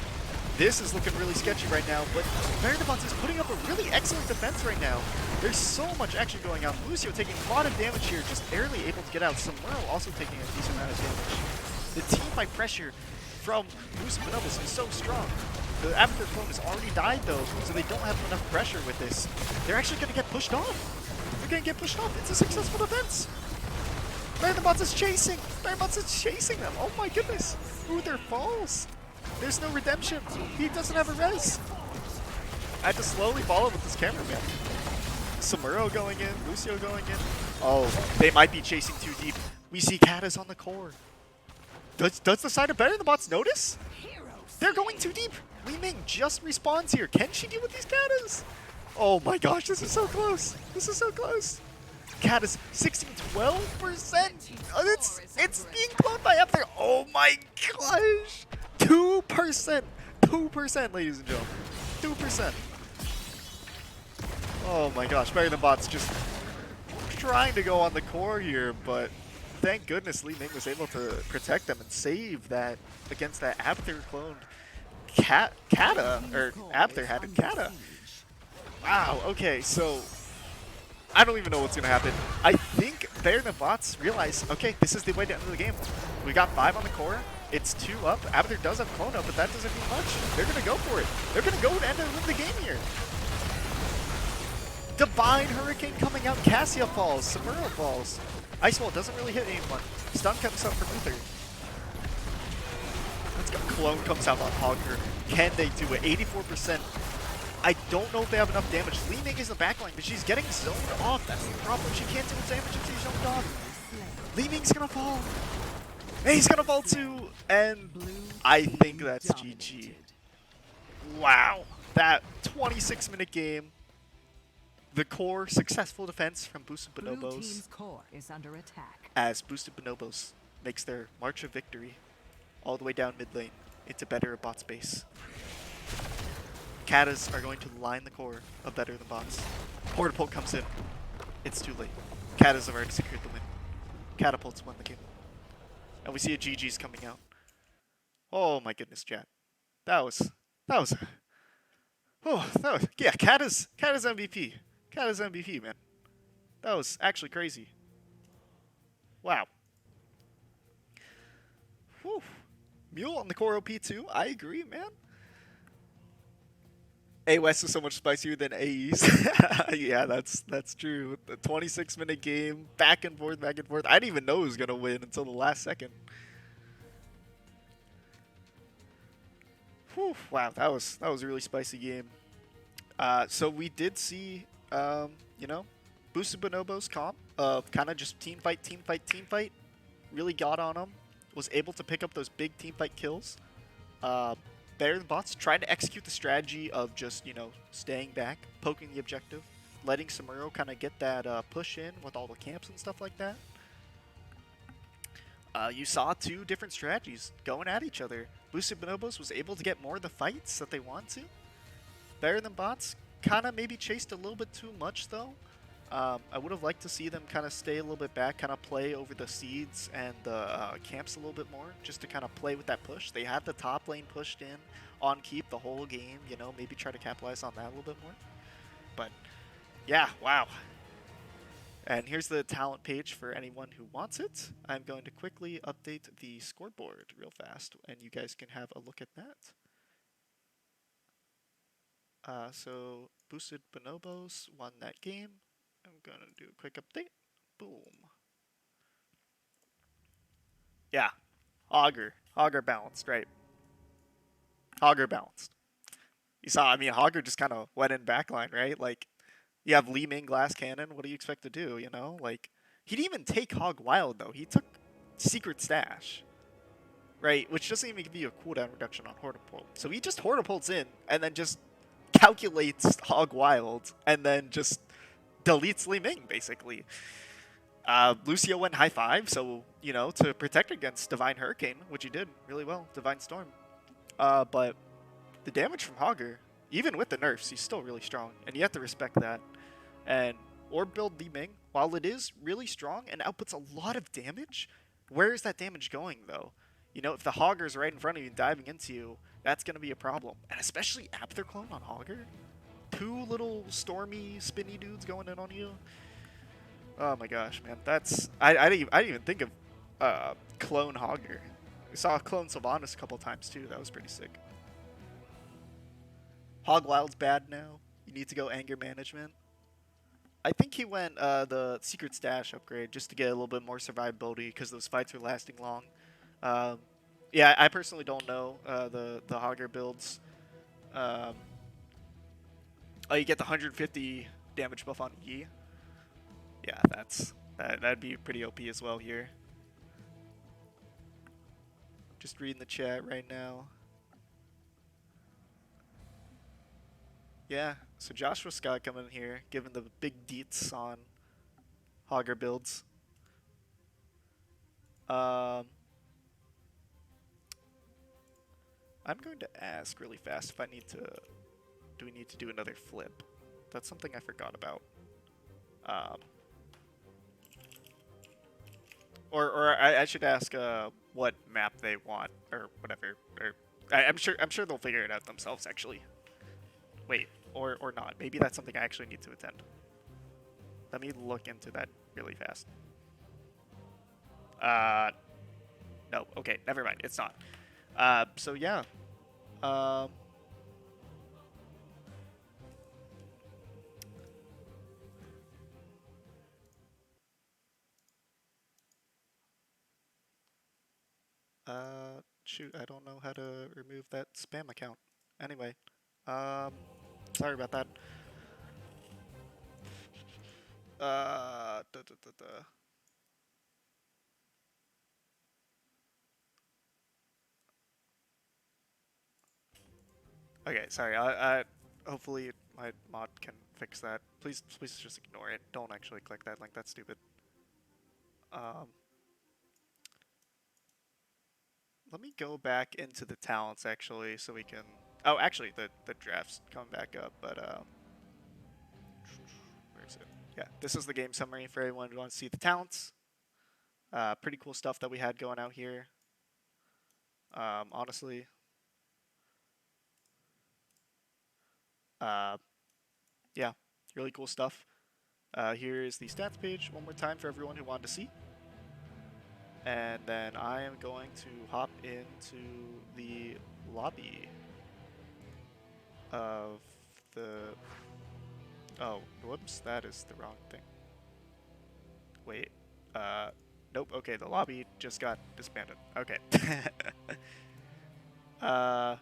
looking really sketchy right now, but Better Than Bots is putting up a really excellent defense right now. There's so much action going on. Lucio taking a lot of damage here, just barely able to get out. Samuro also taking a decent amount of damage. The team fight pressure from Boost Bonobos is so strong. The Avatar clone has already died though, so they don't have enough pressure with this. They're actually going to get pushed off. They're going to get pushed off. It's a successful defense. Better Than Bots is chasing. Better Than Bots is chasing them. Oh my goodness. Uther falls. There's no redemption. He doesn't have a res. I had to slowly follow with this cameraman. Samuro going in, Lucio going in. Oh, they might be chasing too deep. We see Katas on the core. Does the side of Better Than Bots notice? They're going too deep. Li Ming just respawns here. Can she deal with these Katas? Oh my gosh, this is so close. This is so close. Katas 16-12%. It's being cloned by up there. Oh my gosh. 2%. 2%, ladies and gentlemen. 2%. Oh my gosh, Better Than Bots just trying to go on the core here, but thank goodness Li Ming was able to protect them and save that against that Abther cloned Kata, or Abther had a Kata. Wow, okay, so I don't even know what's gonna happen. I think Better Than Bots realize, okay, this is the way to end the game. We got 5 on the core. It's 2 up. Abathur does have clone up, but that doesn't mean much. They're going to go for it. They're going to go and win the game here. Divine Hurricane coming out. Cassia falls. Samuro falls. Ice Wall doesn't really hit anyone. Stun comes up from Uther. Let's go. Clone comes out on Hogger. Can they do it? 84%. I don't know if they have enough damage. Li Ming is in the backline, but she's getting zoned off. That's the problem. She can't do damage if she's zoned off. Li Ming's gonna fall. He's gonna fall too. And I think that's GG. Wow. That 26-minute game. The core successful defense from Boosted Bonobos. Core is under attack. As Boosted Bonobos makes their march of victory all the way down mid lane into better bot space. Katas are going to line the core of better than bots. Portapult comes in. It's too late. Katas have already secured the win. Catapults won the game. And we see a GG's coming out. Oh my goodness, chat. That was yeah, Katas MVP. Katas MVP, man. That was actually crazy. Wow. Whew. Mule on the core OP too. I agree, man. A-West is so much spicier than AE's. Yeah, that's true. The 26-minute game, back and forth, back and forth. I didn't even know who was gonna win until the last second. Whew, wow, that was a really spicy game. So we did see, you know, Boosted Bonobos comp of kind of just team fight, really got on them, was able to pick up those big team fight kills. Better than bots, tried to execute the strategy of just, you know, staying back, poking the objective, letting Samuro kind of get that push in with all the camps and stuff like that. You saw 2 different strategies going at each other. Boosted Bonobos was able to get more of the fights that they want to. Better than bots, kind of maybe chased a little bit too much though. I would have liked to see them kind of stay a little bit back, kind of play over the seeds and the camps a little bit more, just to kind of play with that push. They had the top lane pushed in on keep the whole game, you know, maybe try to capitalize on that a little bit more. But yeah, wow. And here's the talent page for anyone who wants it. I'm going to quickly update the scoreboard real fast, and you guys can have a look at that. So Boosted Bonobos won that game. I'm gonna do a quick update. Boom. Yeah, Hogger balanced, right? Hogger balanced. You saw, I mean, Hogger just kind of went in backline, right? Like, you have Li Ming Glass Cannon. What do you expect to do? You know, like he didn't even take Hog Wild though. He took Secret Stash, right? Which doesn't even give you a cooldown reduction on Hortapult. So he just Hortapults in and then just calculates Hog Wild and then just deletes Li Ming basically. Lucio went high 5, so you know, to protect against Divine Hurricane, which he did really well. Divine Storm, but the damage from Hogger, even with the nerfs, he's still really strong, and you have to respect that. And Orb build Li Ming, while it is really strong and outputs a lot of damage, where is that damage going though? You know, if the Hogger's right in front of you and diving into you, that's going to be a problem. And especially Abathur clone on Hogger. 2 little stormy, spinny dudes going in on you. Oh my gosh, man. That's... I didn't even think of clone Hogger. We saw clone Sylvanas a couple times too. That was pretty sick. Hog Wild's bad now. You need to go anger management. I think he went the Secret Stash upgrade just to get a little bit more survivability because those fights are lasting long. Yeah, I personally don't know the Hogger builds. Oh, you get the 150 damage buff on Yi. Yeah, that'd be pretty OP as well here. Just reading the chat right now. Yeah, so Joshua Scott coming in here, giving the big deets on Hogger builds. I'm going to ask really fast if I need to... Do we need to do another flip? That's something I forgot about. Or I should ask what map they want or whatever. Or I'm sure they'll figure it out themselves actually. Wait, or not. Maybe that's something I actually need to attend. Let me look into that really fast. No, okay, never mind. It's not. So yeah. Um, shoot, I don't know how to remove that spam account. Anyway, um, sorry about that. Da, da, da, da. Okay, sorry. Hopefully my mod can fix that. Please just ignore it. Don't actually click that link. That's stupid. Um, Let me go back into the talents actually, so we can. Oh, actually, the draft's coming back up, but where is it? Yeah, this is the game summary for everyone who wants to see the talents. Pretty cool stuff that we had going out here. Honestly, uh, yeah, really cool stuff. Here is the stats page one more time for everyone who wanted to see. And then I am going to hop into the lobby of the. Oh, whoops, that is the wrong thing. Wait. Nope. Okay, the lobby just got disbanded. Okay. uh,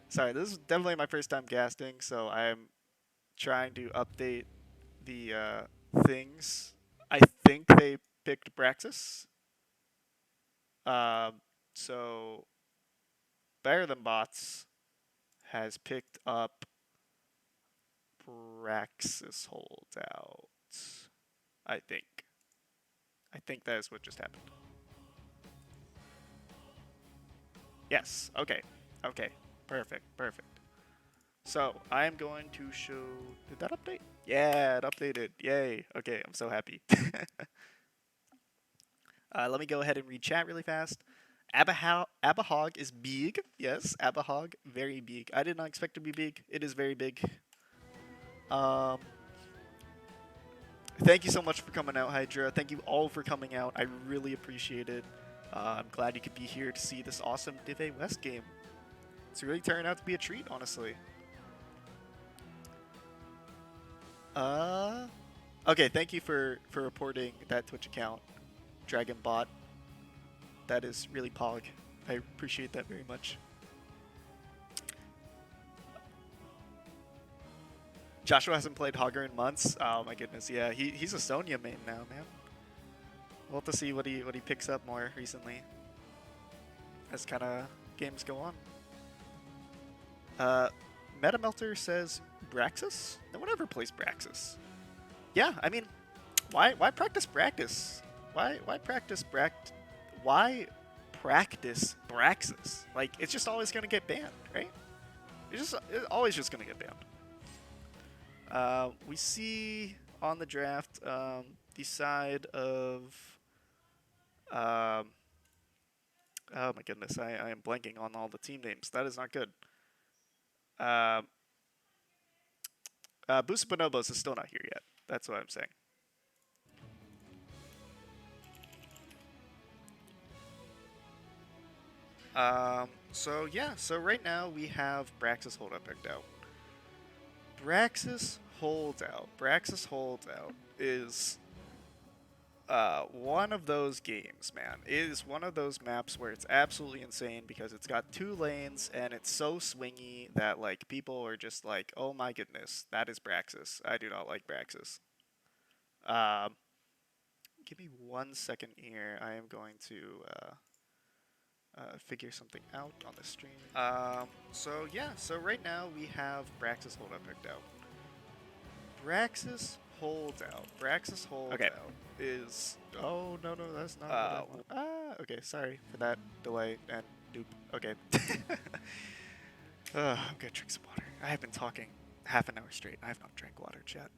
sorry, this is definitely my first time casting, so I'm trying to update the things. I think they picked Braxis. Um, so Better Than Bots has picked up Braxis Holdout. I think. I think that is what just happened. Yes. Okay. Okay. Perfect. Perfect. So I am going to show. Did that update? Yeah, it updated. Yay. Okay, I'm so happy. Let me go ahead and read chat really fast. Abahog is big. Yes, Abahog, very big. I did not expect it to be big. It is very big. Um, Thank you so much for coming out, Hydra. Thank you all for coming out. I really appreciate it. I'm glad you could be here to see this awesome Div A West game. It's really turning out to be a treat, honestly. Uh, okay. Thank you for reporting that Twitch account, DragonBot. That is really pog. I appreciate that very much. Joshua hasn't played Hogger in months. Oh my goodness, yeah, he's a Sonya main now, man. We'll have to see what he picks up more recently as kind of games go on. Uh, Metamelter says Braxis. No one ever plays Braxis. Yeah, I mean, why practice practice? Why practice Why practice Braxis? Like it's just always gonna get banned, right? It's always just gonna get banned. We see on the draft the side of. Um, oh my goodness, I am blanking on all the team names. That is not good. Um, Boost Bonobos is still not here yet. That's what I'm saying. So yeah, so right now we have Braxis Holdout picked out. Braxis Holdout is one of those games, man. It is one of those maps where it's absolutely insane because it's got 2 lanes and it's so swingy that like people are just like, oh my goodness, that is Braxis. I do not like Braxis. Um, Give me 1 second here. I am going to figure something out on the stream. So yeah, so right now we have Braxis Holdout picked out. Braxis Holdout okay. Is. Oh no, that's not. What I want. Okay. Sorry for that delay and dupe. Okay. I'm gonna drink some water. I have been talking half an hour straight. I have not drank water, chat.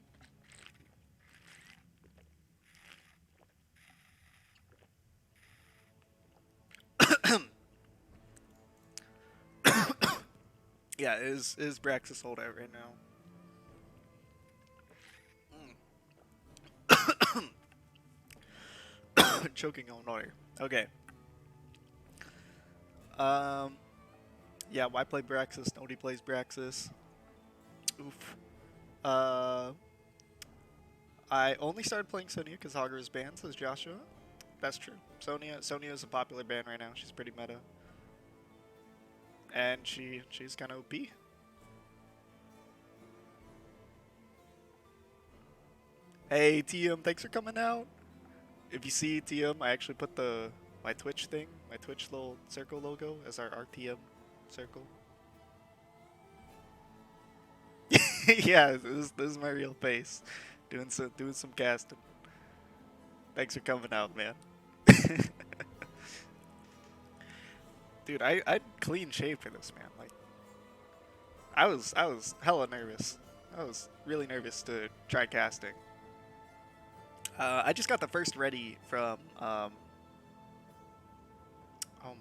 Yeah, is Braxis Holdout right now? Choking on water. Okay. Um, yeah, why play Braxis? Nobody plays Braxis. Oof. Uh, I only started playing Sonya because Hogger is banned, says Joshua. That's true. Sonya is a popular ban right now. She's pretty meta, and she's kind of OP. Hey TM, thanks for coming out. If you see TM, I actually put my Twitch thing, my Twitch little circle logo as our RTM circle. Yeah, this is my real face, doing some casting. Thanks for coming out, man. Dude, I'd clean shave for this, man. Like, I was hella nervous. I was really nervous to try casting. I just got the first ready from oh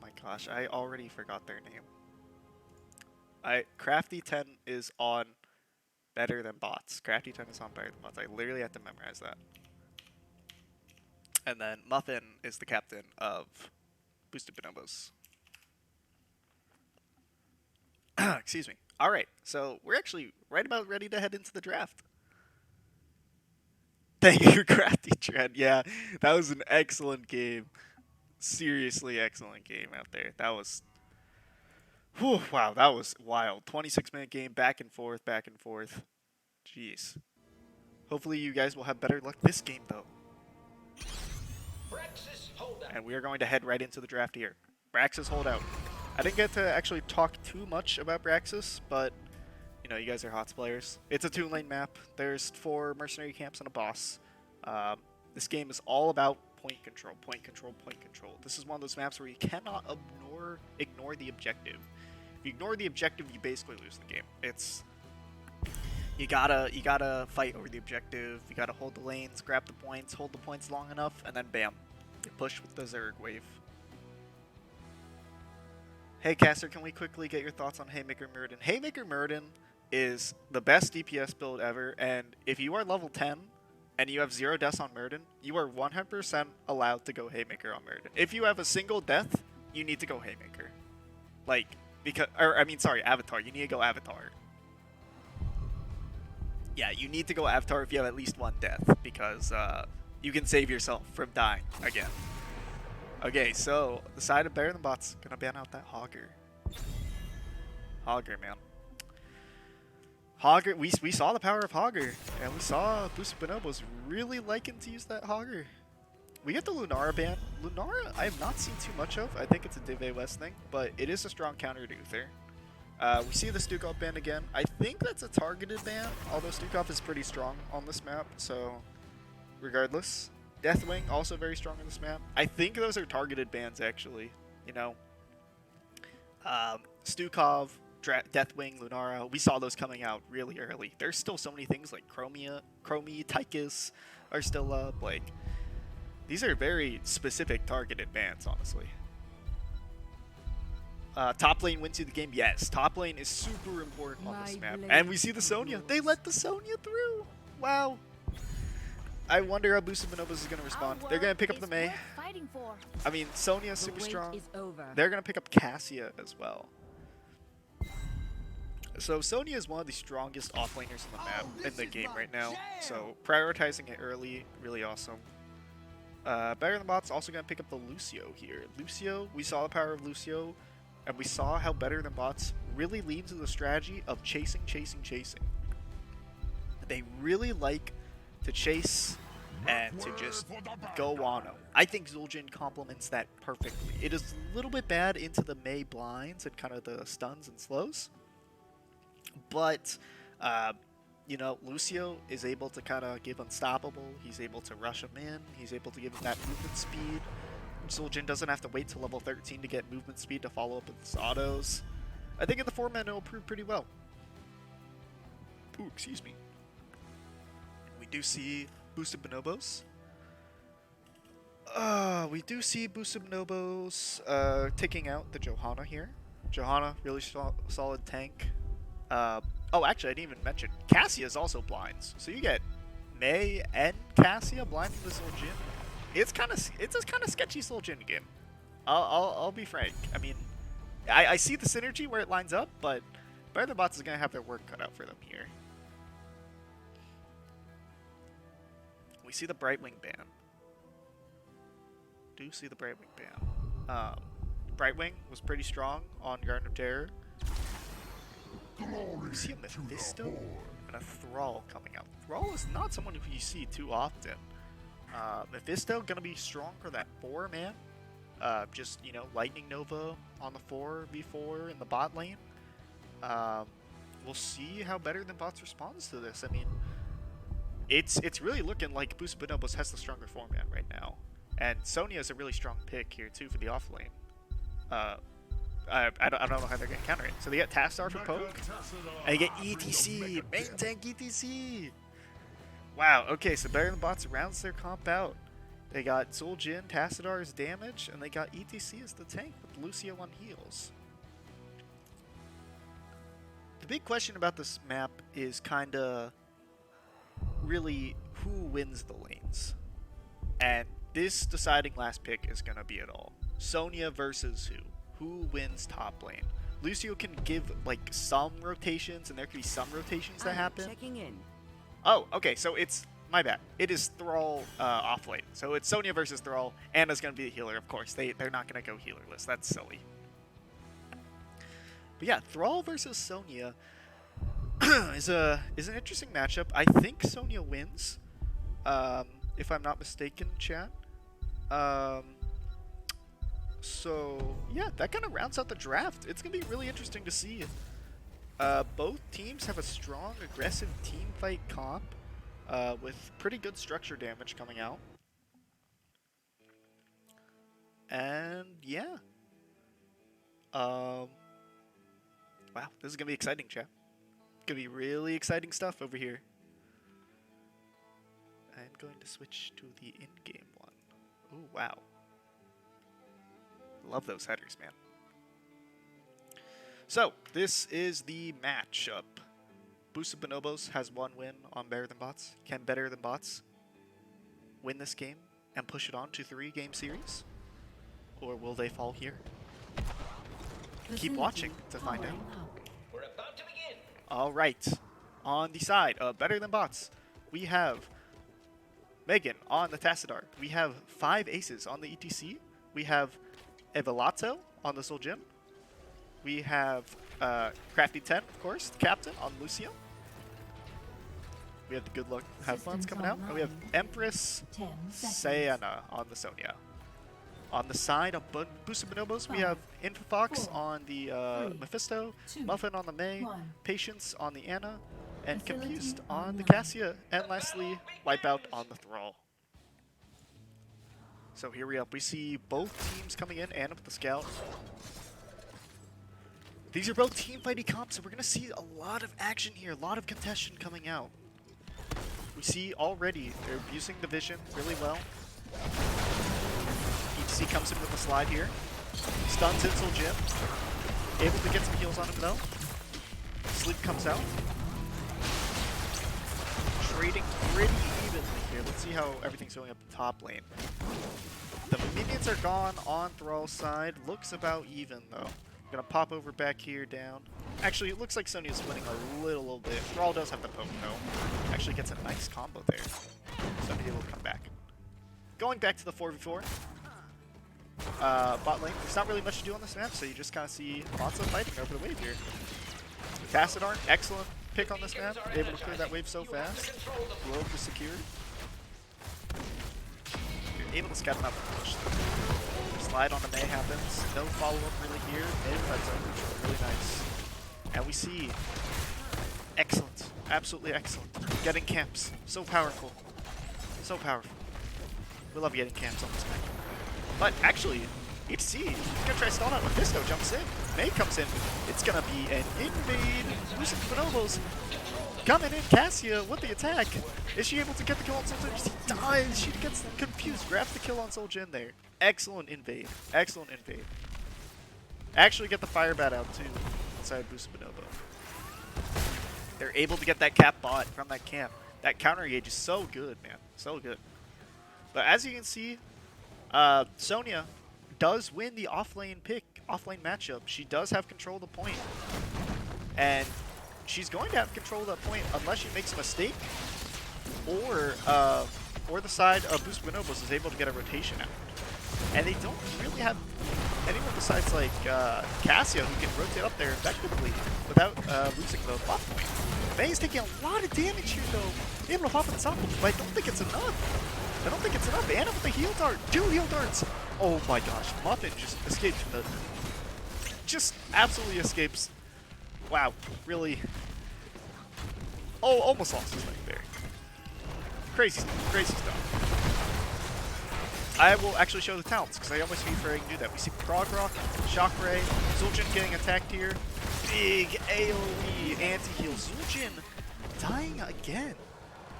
my gosh, I already forgot their name. Crafty 10 is on better than bots. Crafty 10 is on better than bots. I literally had to memorize that. And then Muffin is the captain of Boosted Bonobos. Excuse me. All right, so we're actually right about ready to head into the draft. Thank you, Crafty Trend. Yeah, that was an excellent game. Seriously excellent game out there. That was... Whew, wow, that was wild. 26-minute game, back and forth, back and forth. Jeez. Hopefully you guys will have better luck this game, though. And we are going to head right into the draft here. Braxis holdout. I didn't get to actually talk too much about Braxis, but you know, you guys are HOTS players. It's a 2-lane map. There's 4 mercenary camps and a boss. This game is all about point control, point control, point control. This is one of those maps where you cannot ignore the objective. If you ignore the objective, you basically lose the game. You gotta fight over the objective. You gotta hold the lanes, grab the points, hold the points long enough, and then bam, you push with the Zerg wave. Hey Caster, can we quickly get your thoughts on Haymaker Muradin? Haymaker Muradin is the best DPS build ever, and if you are level 10 and you have 0 deaths on Muradin, you are 100% allowed to go Haymaker on Muradin. If you have a single death, you need to go Haymaker. Like, Avatar. You need to go Avatar. Yeah, you need to go Avatar if you have at least 1 death, because you can save yourself from dying again. Okay, so the side of better than bots gonna ban out that Hogger. Hogger, man. Hogger, we saw the power of Hogger, and we saw Boosted Bonobos really liking to use that Hogger. We get the Lunara ban. Lunara, I have not seen too much of. I think it's a Div A West thing, but it is a strong counter to Uther. We see the Stukov ban again. I think that's a targeted ban, although Stukov is pretty strong on this map, so regardless. Deathwing, also very strong on this map. I think those are targeted bans, actually. You know, Stukov, Deathwing, Lunara, we saw those coming out really early. There's still so many things like Chromie, Tychus are still up. Like, these are very specific targeted bans, honestly. Top lane wins you the game. Yes, top lane is super important on this map. And we see the Sonya. They let the Sonya through. Wow. I wonder how Boosted Bonobos is going to respond. They're going to pick up the Mei. I mean, Sonya is super strong. They're going to pick up Cassia as well. So Sonya is one of the strongest offlaners in the map, in the game right now. So prioritizing it early, really awesome. Better than bots also going to pick up the Lucio here. Lucio, we saw the power of Lucio, and we saw how better than bots really leads to the strategy of chasing. They really like to chase and to just go on them. I think Zul'jin complements that perfectly. It is a little bit bad into the Mei blinds and kind of the stuns and slows, but you know, Lucio is able to kind of give unstoppable. He's able to rush him in. He's able to give him that movement speed. Zul'jin doesn't have to wait till level 13 to get movement speed to follow up with his autos. I think in the format it'll prove pretty well. Ooh, excuse me. We do see Boosted Bonobos. We do see Boosted Bonobos taking out the Johanna here. Johanna, really solid tank. Oh, actually, I didn't even mention Cassia is also blinds. So you get Mei and Cassia blinding the Zul'jin. It's a kind of sketchy Zul'jin game. I'll be frank. I mean, I see the synergy where it lines up, but Better Than Bots is going to have their work cut out for them here. We see the Brightwing ban. Do see the Brightwing ban. Brightwing was pretty strong on Garden of Terror. We see a Mephisto and a Thrall coming out. Thrall is not someone who you see too often. Mephisto gonna be strong for that 4-man. Just, you know, Lightning Nova on the 4v4 in the bot lane. We'll see how Better Than Bots responds to this. I mean, it's really looking like Bonobos has the stronger 4-man right now. And Sonya is a really strong pick here too for the off lane. I don't know how they're going to counter it. So they get Tassadar for poke, and they get ETC, main tank ETC. Wow, okay, so Better Than Bots rounds their comp out. They got Soul Jin, Tassadar as damage, and they got ETC as the tank with Lucio on heals. The big question about this map is kind of really who wins the lanes. And this deciding last pick is going to be it all. Sonya versus who? Who wins top lane? Lucio can give like some rotations, and there can be some rotations that happen. Checking in. Oh, okay, so it's my bad. It is Thrall off lane. So it's Sonya versus Thrall. Anna's gonna be the healer, of course. They're not gonna go healerless. That's silly. But yeah, Thrall versus Sonya is an interesting matchup. I think Sonya wins, if I'm not mistaken, chat. So yeah, that kind of rounds out the draft. It's gonna be really interesting to see. Both teams have a strong, aggressive team fight comp with pretty good structure damage coming out. And yeah, wow, this is gonna be exciting, chat. Gonna be really exciting stuff over here. I'm going to switch to the in-game one. Oh wow. Love those headers, man. So, this is the matchup. Boost of Bonobos has one win on Better Than Bots. Can Better Than Bots win this game and push it on to 3-game series? Or will they fall here? Keep watching to find out. We're about to begin. Alright. On the side of Better Than Bots, we have Megan on the Tassadar. We have 5 aces on the ETC. We have Evelato on the Soul Jin. We have Crafty 10, of course, the captain on Lucio. We have the Good Luck Have Fun's coming out. And we have Empress Sayana on the Sonya. On the side of Boost of Bonobos, we have Infofox on the Mephisto, Muffin on the May, Patience on the Anna, and Confused on the Cassia, and lastly, Wipeout on the Thrall. So here we see both teams coming in, Anna with the Scout. These are both team fighty comps, so we're going to see a lot of action here, a lot of contention coming out. We see already they're using the vision really well. ETC comes in with a slide here. Stuns in Soul Jin. Able to get some heals on him though. Sleep comes out. Trading pretty evenly here. Let's see how everything's going up the top lane. The minions are gone on Thrall's side. Looks about even though. Gonna pop over back here down. Actually, it looks like Sonya's winning a little bit. Thrall does have the poke though. Actually gets a nice combo there. Sonya will come back. Going back to the 4v4. Bot lane. There's not really much to do on this map, so you just kind of see lots of fighting over the wave here. Tassadar, excellent pick on this map. Able to clear that wave so fast. Grove was secured. You're able to scout him out and push. Slide on the May happens. No follow-up really here. May fights over, which is really nice. And we see excellent. Absolutely excellent. Getting camps. So powerful. So powerful. We love getting camps on this map. But actually, HC, he's gonna try to stall out. Mephisto jumps in. May comes in. It's gonna be an invade. Losing Bonobos. Coming in, Cassia with the attack. Is she able to get the kill on Soul Jin? She dies. She gets confused. Grabs the kill on Soul Jin there. Excellent invade. Excellent invade. Actually get the fire bat out too inside Boost Bonobo. They're able to get that cap bot from that camp. That counter engage is so good, man. So good. But as you can see, Sonya does win the offlane pick, offlane matchup. She does have control of the point, and she's going to have control of that point unless she makes a mistake, or the side of Boost Bonobos is able to get a rotation out. And they don't really have anyone besides like Cassia who can rotate up there effectively without losing the bot point. Mei is taking a lot of damage here though, able to pop the top, but I don't think it's enough. I don't think it's enough. Anna with the heal dart, 2 heal darts. Oh my gosh, Muffin just escaped from the, just absolutely escapes. Wow, really. Oh, almost lost his leg there. Crazy, crazy stuff. I will actually show the talents, because I always keep forgetting to do that. We see Prog Rock, Shock Ray, Zul'jin getting attacked here. Big AoE anti-heal. Zul'jin dying again.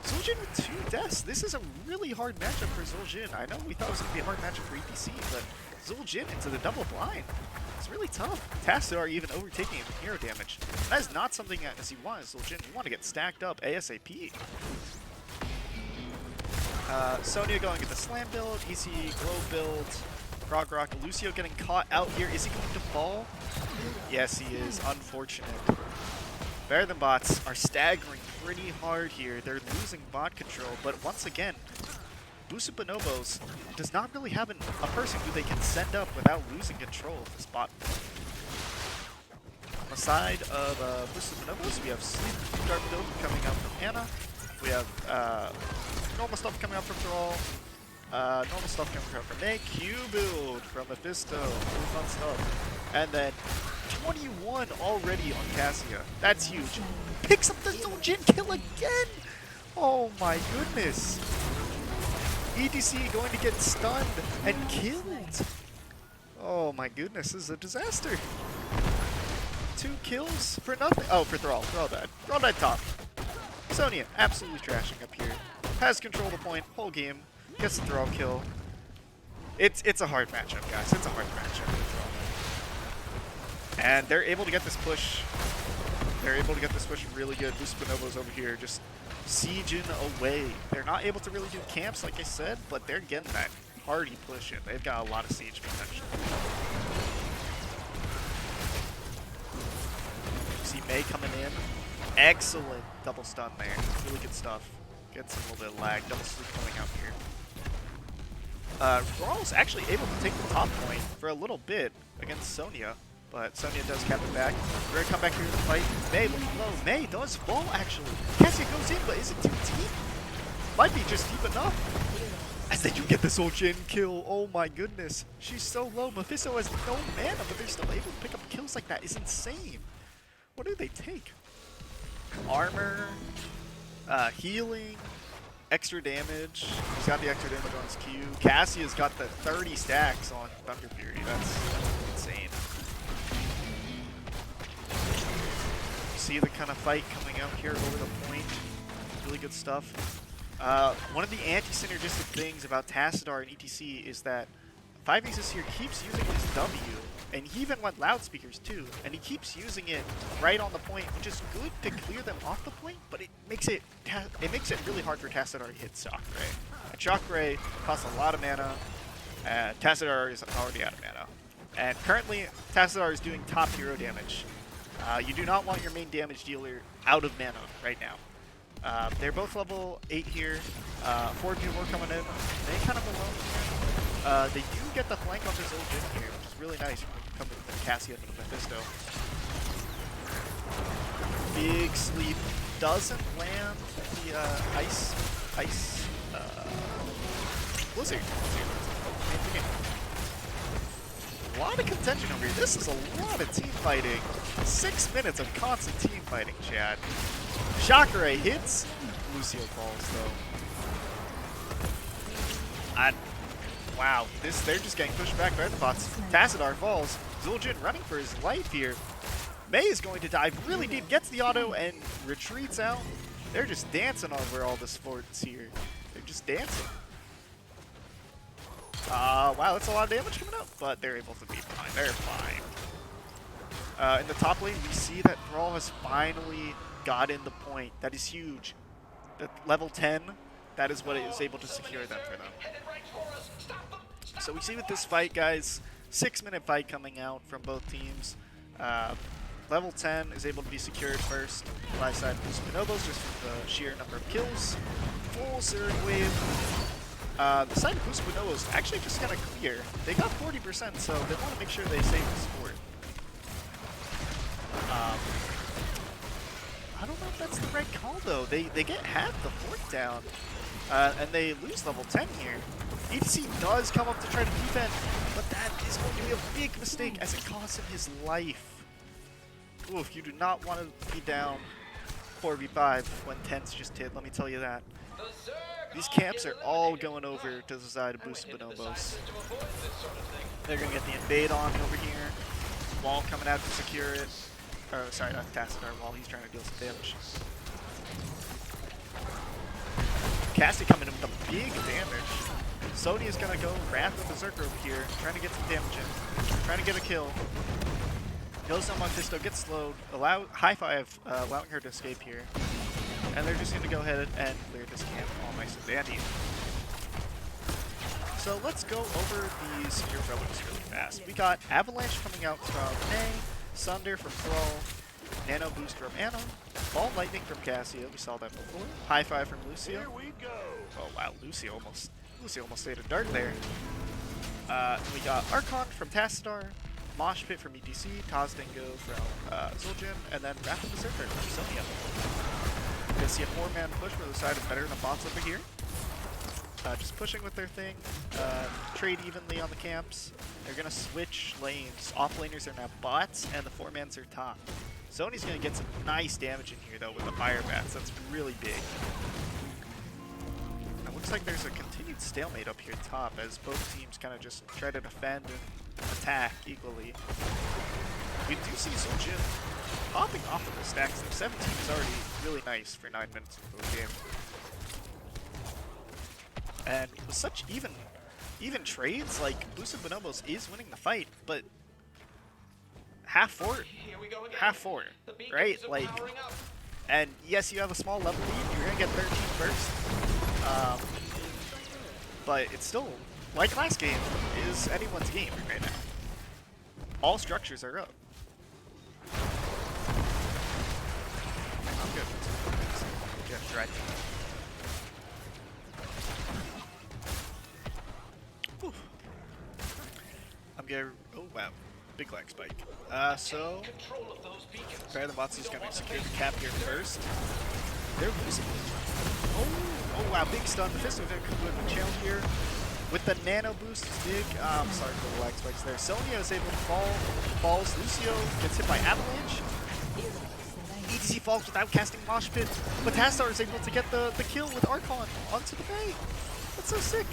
Zul'jin with 2 deaths. This is a really hard matchup for Zul'jin. I know we thought it was going to be a hard matchup for EPC, but Zul'jin into the double blind. It's really tough. Tassadar even overtaking him with hero damage. That is not something as you want as Zul'jin. You want to get stacked up ASAP. Sonya going into slam build, EC glow build, Prog Rock, Lucio getting caught out here. Is he going to fall? Yes, he is. Unfortunate. Better Than Bots are staggering pretty hard here. They're losing bot control, but once again, Boosted Bonobos does not really have a person who they can send up without losing control of this bot. On the side of Boosted Bonobos, we have Sleep Dart build coming out from Hannah. We have normal stuff coming out from Thrall. Normal stuff coming out from Mei. Q build from Mephisto. Really fun stuff. And then 21 already on Cassia. That's huge. Picks up the Zul'jin kill again! Oh my goodness. EDC going to get stunned and killed. Oh my goodness, this is a disaster. 2 kills for nothing. Oh, for Thrall. Thrall died. Thrall died top. Sonya absolutely trashing up here. Has control of the point, whole game. Gets the Thrall kill. It's a hard matchup, guys. It's a hard matchup for Thrall. And they're able to get this push. They're able to get this push really good. Boost Bonobos over here just sieging away. They're not able to really do camps, like I said, but they're getting that hardy push in. They've got a lot of siege potential. You see Mei coming in. Excellent double stun there. Really good stuff. Gets a little bit of lag. Double sleep coming out here. Thrall's actually able to take the top point for a little bit against Sonya, but Sonya does cap it back. We're gonna come back here to the fight. Mei looking low. Mei does fall actually. Cassia goes in, but is it too deep? Might be just deep enough. As they do get the Zul'jin kill. Oh my goodness. She's so low. Mephisto has no mana, but they're still able to pick up kills like that. It's insane. What do they take? Armor, healing, extra damage. He's got the extra damage on his Q. Cassia's got the 30 stacks on Thunder Fury. That's insane. You see the kind of fight coming out here over the point. Really good stuff. One of the anti-synergistic things about Tassadar and ETC is that 5e this year keeps using his W, and he even went loudspeakers too, and he keeps using it right on the point, which is good to clear them off the point, but it makes it really hard for Tassadar to hit Shock Ray. And Shock Ray costs a lot of mana, and Tassadar is already out of mana. And currently, Tassadar is doing top hero damage. You do not want your main damage dealer out of mana right now. They're both level 8 here. 4 new more coming in. They kind of alone. They do get the flank on this Zul'jin here, which is really nice coming from Cassia and Mephisto. Big sleep doesn't land the ice blizzard. A lot of contention over here. This is a lot of team fighting. 6 minutes of constant team fighting, Chad. Shakare hits. Lucio falls though. Wow, they're just getting pushed back by the bots. Tassadar falls. Zul'jin running for his life here. Mei is going to dive really deep, gets the auto, and retreats out. They're just dancing over all the sports here. They're just dancing. Wow, that's a lot of damage coming out, but they're able to be fine. They're fine. In the top lane, we see that Thrall has finally gotten the point. That is huge. At level 10, that is what is able to secure them for them. So we see with this fight, guys, 6-minute fight coming out from both teams. Level 10 is able to be secured first by side of Bonobos just from the sheer number of kills. Full Searing Wave. The side of Bonobos actually just kind of clear. They got 40%, so they want to make sure they save the sport. I don't know if that's the right call though. They get half the fort down, and they lose level 10 here. ETC does come up to try to defend, but that is going to be a big mistake as it costs him his life. Oof, you do not want to be down 4v5 when 10's just hit, let me tell you that. These camps are all going over to the side of Bonobos. They're going to get the invade on over here. Wall coming out to secure it. Or, sorry, not Tassadar while he's trying to deal some damage. Cassie coming in with a big damage. Sonia's gonna go Wrath of Berserker over here, trying to get some damage in, trying to get a kill. Goes on Montisto, gets slowed, high five, allowing her to escape here. And they're just gonna go ahead and clear this camp all nice and dandy. So let's go over these heroics really fast. We got Avalanche coming out from May, Sunder from Thrall, Nano Boost from Anna, Ball Lightning from Cassia, we saw that before, High Five from Lucio. Here we go. Oh wow, Lucio almost stayed a dart there. We got Archon from Tassadar, Mosh Pit from ETC, Tazdingo from Zul'jin, and then Wrath of Berserker from Sonya. We're gonna see a 4-man push for the side of better than bots over here. Just pushing with their thing, trade evenly on the camps. They're gonna switch lanes. Off laners are now bots, and the 4-mans are top. Sony's gonna get some nice damage in here though with the fire bats. That's really big. It looks like there's a continued stalemate up here top as both teams kind of just try to defend and attack equally. We do see Zul'jin popping off of the stacks. The 17 is already really nice for 9 minutes into the game. And with such even trades, like Bonobos is winning the fight, but half fort, right? Like, and yes, you have a small level lead. You're gonna get 13 first, but it's still like last game is anyone's game right now. All structures are up. I'm good. Just right. I'm gonna. Oh wow, big lag spike. So Bear the Matsu's gonna secure the cap here first. They're losing. Oh wow, big stun. The Fist of Vic with the challenge here. With the nano boost is big. Sorry for the lag spikes there. Sonya is able to fall. Falls. Lucio gets hit by Avalanche. ETC falls without casting Mosh Pit. But Tassadar is able to get the kill with Archon onto the Bay. That's so sick.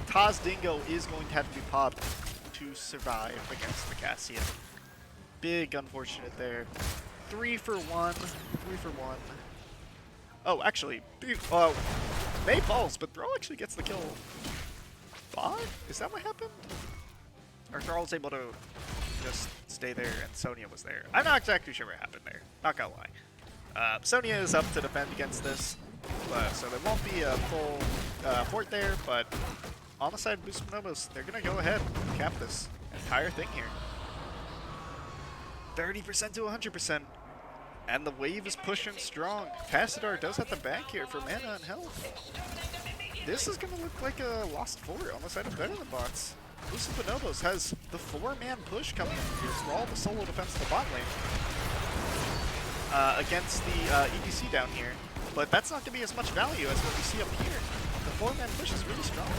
Tazdingo is going to have to be popped to survive against the Cassia. Big unfortunate there. 3 for 1. 3 for 1. Oh, actually, May falls, but Thrall actually gets the kill. 5? Is that what happened? Or Thrall's able to just stay there and Sonya was there. I'm not exactly sure what happened there. Not gonna lie. Sonya is up to defend against this, so there won't be a full fort there, but on the side of Bonobos, they're gonna go ahead and cap this entire thing here. 30% to 100%. And the wave is pushing strong. Tassadar does have the back here for mana and health. This is going to look like a lost fort on the side of better than bots. Bonobos has the 4-man push coming in here for all the solo defense of the bot lane. Against the EDC down here. But that's not going to be as much value as what we see up here. The 4-man push is really strong.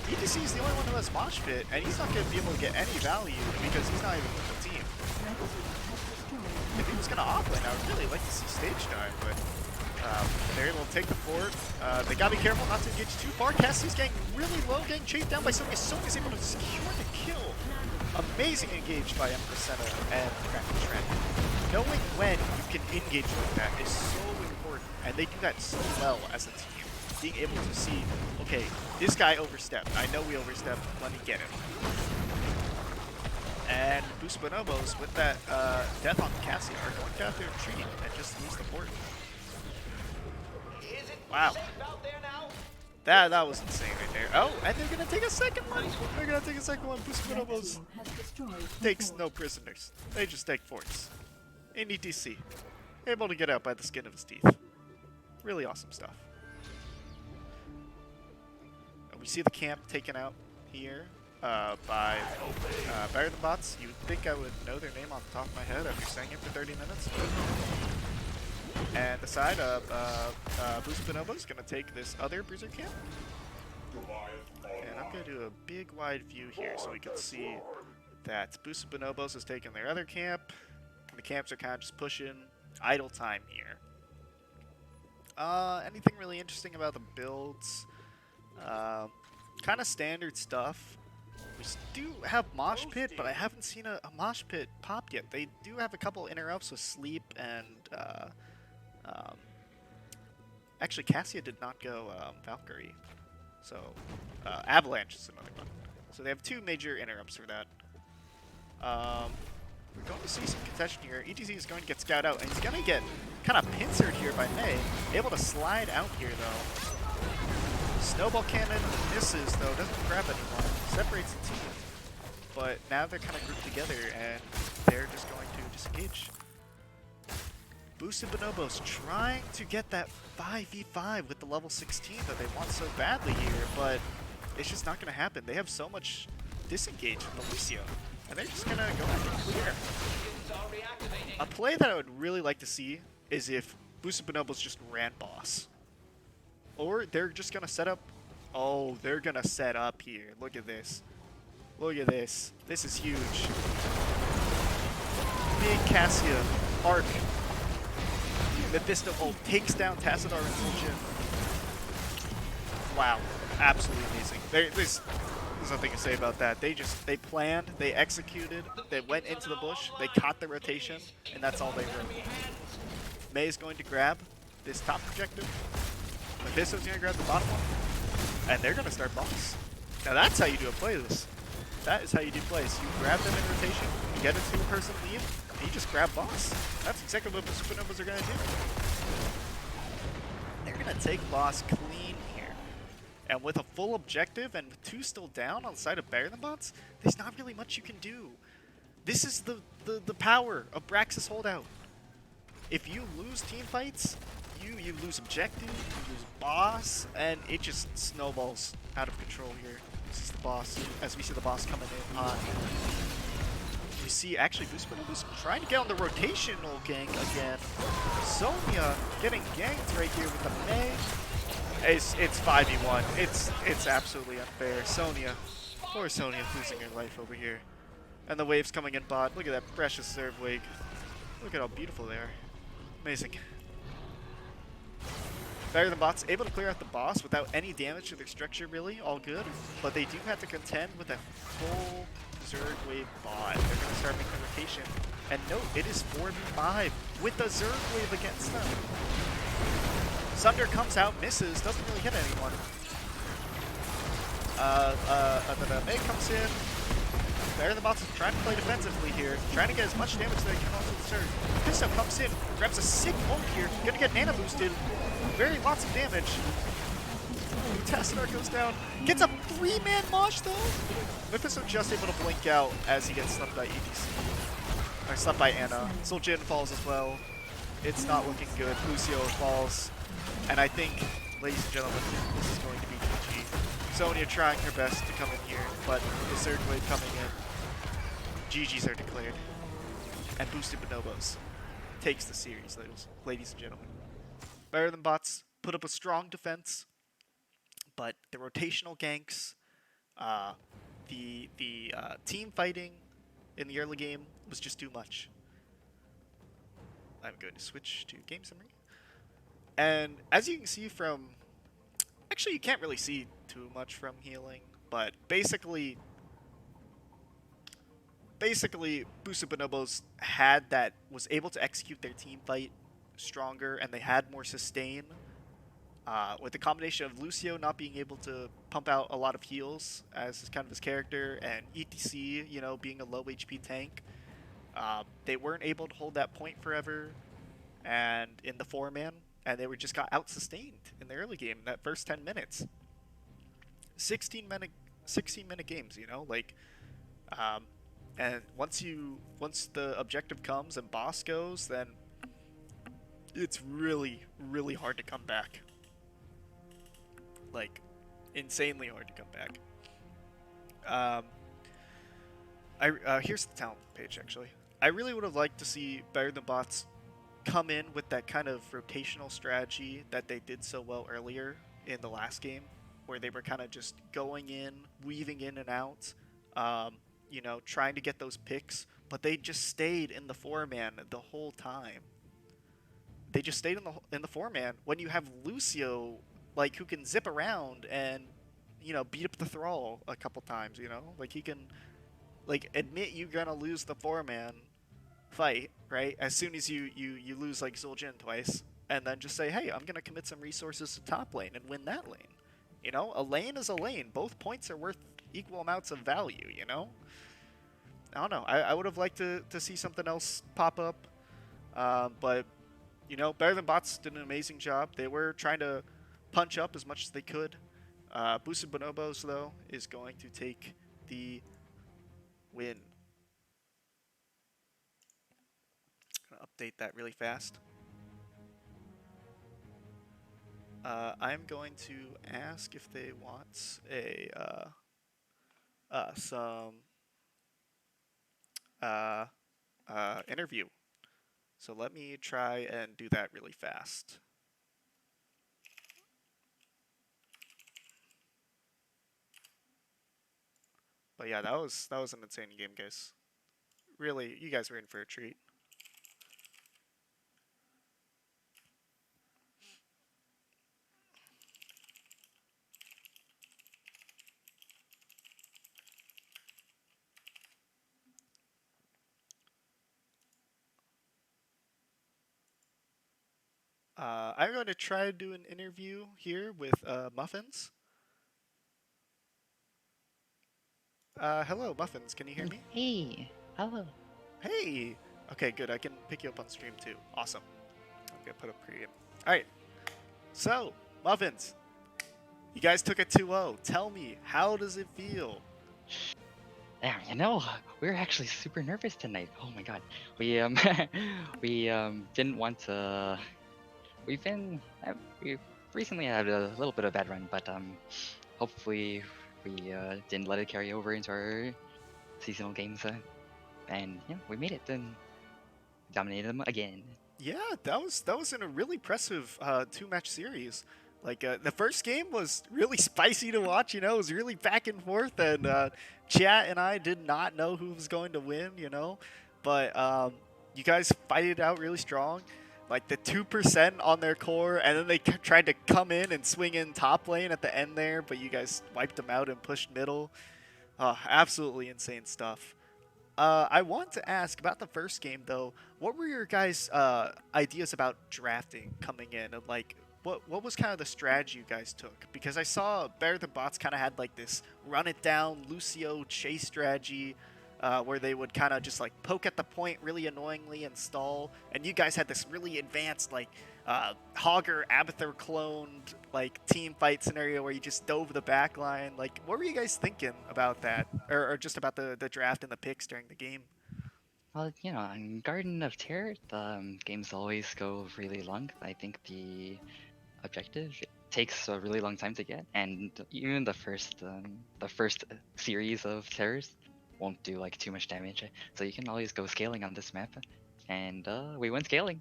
EDC is the only one who has Mosh Pit, and he's not going to be able to get any value because he's not even with the team. If he was going to offlane, I would really like to see stage dive, but they're able to take the fort. They got to be careful not to engage too far. Cassie's getting really low, getting chased down by Sonya. Sonya's able to secure the kill. Amazing engage by Empressetta and Kraken Trent. Knowing when you can engage like that is so important, and they do that so well as a team. Being able to see, okay, this guy overstepped. I know we overstepped. Let me get him. And Bonobos with that death on Cassia are going to have to retreat and just lose the fort. Wow. That was insane right there. Oh, and they're gonna take a second one. They're gonna take a second one. Boost Red Bonobos team has destroyed a takes fort. no prisoners. They just take forts. In ETC. Able to get out by the skin of his teeth. Really awesome stuff. We see the camp taken out here by Better Than Bots. You'd think I would know their name off the top of my head after saying it for 30 minutes. And the side of Boost Bonobo is going to take this other Bruiser camp. And I'm going to do a big wide view here so we can see that Boost Bonobos has taken their other camp. The camps are kind of just pushing idle time here. Anything really interesting about the builds? Kind of standard stuff. We do have Mosh Pit, but I haven't seen a Mosh Pit pop yet. They do have a couple interrupts with Sleep and actually Cassia did not go Valkyrie, so Avalanche is another one. So they have two major interrupts for that. We're going to see some contention here. ETC is going to get Scout out, and he's going to get kind of pincered here by May. Able to slide out here, though. Snowball Cannon misses, though. Doesn't grab anyone. Separates the team. But now they're kind of grouped together, and they're just going to disengage. Boosted Bonobos trying to get that 5v5 with the level 16 that they want so badly here, but it's just not going to happen. They have so much disengage from the Lucio. And they're just going to go after clear. A play that I would really like to see is if Boosted Bonobos just ran boss. Or they're just going to set up... Oh, they're going to set up here. Look at this. Look at this. This is huge. Big Cassia. Arc. Mephisto ult takes down Tassadar and Zul'jin. Wow. Absolutely amazing. There's nothing to say about that. They planned, they executed, they went into the bush, they caught the rotation, and that's all they wrote. May is going to grab this top projector. Mephisto's going to grab the bottom one, and they're going to start boss. Now that's how you do a play this. That is how you do plays. You grab them in rotation, you get a two-person lead, and you just grab boss. That's exactly what the Supernovas are going to do. They're going to take boss clean here. And with a full objective and two still down on the side of Better Than Bots, there's not really much you can do. This is the power of Braxis Holdout. If you lose team fights, you lose objective, you lose boss, and it just snowballs out of control here. This is the boss, as we see the boss coming in hot. We see actually Boost Bonobos trying to get on the rotational gank again. Sonya getting ganked right here with the May. It's 5v1. It's absolutely unfair. Sonya, poor Sonya losing her life over here. And the waves coming in bot. Look at that precious serve wave. Look at how beautiful they are. Amazing. Better Than Bots able to clear out the boss without any damage to their structure really. All good. But they do have to contend with a full Zerg wave bot. They're going to start making rotation. And note, it is 4v5 with the Zerg wave against them. Sunder comes out, misses, doesn't really hit anyone. May comes in. Better Than Bots is trying to play defensively here, trying to get as much damage as they can onto the Zerg. Pisto comes in, grabs a sick ult here, gonna get nano boosted. Lots of damage. Tassadar goes down, gets a 3-man mosh though. Mephisto just able to blink out as he gets stunned by EDC. Or stunned by Anna. Zul'jin falls as well. It's not looking good. Lucio falls. And I think, ladies and gentlemen, this is going to be GG. Sonya trying her best to come in here, but the Zerg wave coming in. GGs are declared. And Boosted Bonobos takes the series, ladies and gentlemen. Better Than Bots put up a strong defense, but the rotational ganks, the team fighting in the early game was just too much. I'm going to switch to game summary. And as you can see from... Actually, you can't really see too much from healing, but basically Boosted Bonobos was able to execute their team fight stronger, and they had more sustain. With the combination of Lucio not being able to pump out a lot of heals as kind of his character, and ETC, being a low HP tank, they weren't able to hold that point forever. And in the 4-man, and they just got out-sustained in the early game, in that first 10 minutes. 16 minute 16-minute games, like um, and once the objective comes and boss goes, then it's really really hard to come back. Like insanely hard to come back. Um, I Here's the talent page actually. I really would have liked to see Better Than Bots come in with that kind of rotational strategy that they did so well earlier in the last game, where they were kind of just going in, weaving in and out, trying to get those picks, but they just stayed in the four man the whole time. They just stayed in the four man when you have Lucio, like, who can zip around and beat up the thrall a couple times. Like, he can, like, admit you're gonna lose the four man fight, right? As soon as you lose like Zul'jin twice, and then just say, hey, I'm gonna commit some resources to top lane and win that lane. A lane is a lane. Both points are worth equal amounts of value. I don't know. I would have liked to see something else pop up, but Better Than Bots did an amazing job. They were trying to punch up as much as they could. Boosted Bonobos though is going to take the win. Gonna update that really fast. I'm going to ask if they want some uh, interview. So let me try and do that really fast. But yeah, that was an insane game, guys. Really, you guys were in for a treat. I'm going to try to do an interview here with Muffins. Hello, Muffins. Can you hear me? Hey, hello. Hey. Okay, good. I can pick you up on stream too. Awesome. I'm gonna put up pregame. All right. So, Muffins, you guys took a 2-0. Tell me, how does it feel? Yeah, we're actually super nervous tonight. Oh my god. We we didn't want to. We've been we recently had a little bit of bad run, but hopefully we didn't let it carry over into our seasonal games, and yeah, we made it and dominated them again. Yeah, that was in a really impressive two-match series. Like the first game was really spicy to watch. It was really back and forth, and chat and I did not know who was going to win. But you guys fight it out really strong. Like the 2% on their core, and then they tried to come in and swing in top lane at the end there, but you guys wiped them out and pushed middle. Absolutely insane stuff. I want to ask about the first game though. What were your guys' ideas about drafting coming in, and like what was kind of the strategy you guys took? Because I saw Better Than Bots kind of had like this run it down Lucio chase strategy, where they would kind of just like poke at the point really annoyingly and stall, and you guys had this really advanced like Hogger Abathur cloned like team fight scenario where you just dove the back line. Like, what were you guys thinking about that, or just about the draft and the picks during the game? Well, in Garden of Terror, the games always go really long. I think the objective takes a really long time to get, and even the first series of terrors won't do like too much damage. So you can always go scaling on this map, and we went scaling.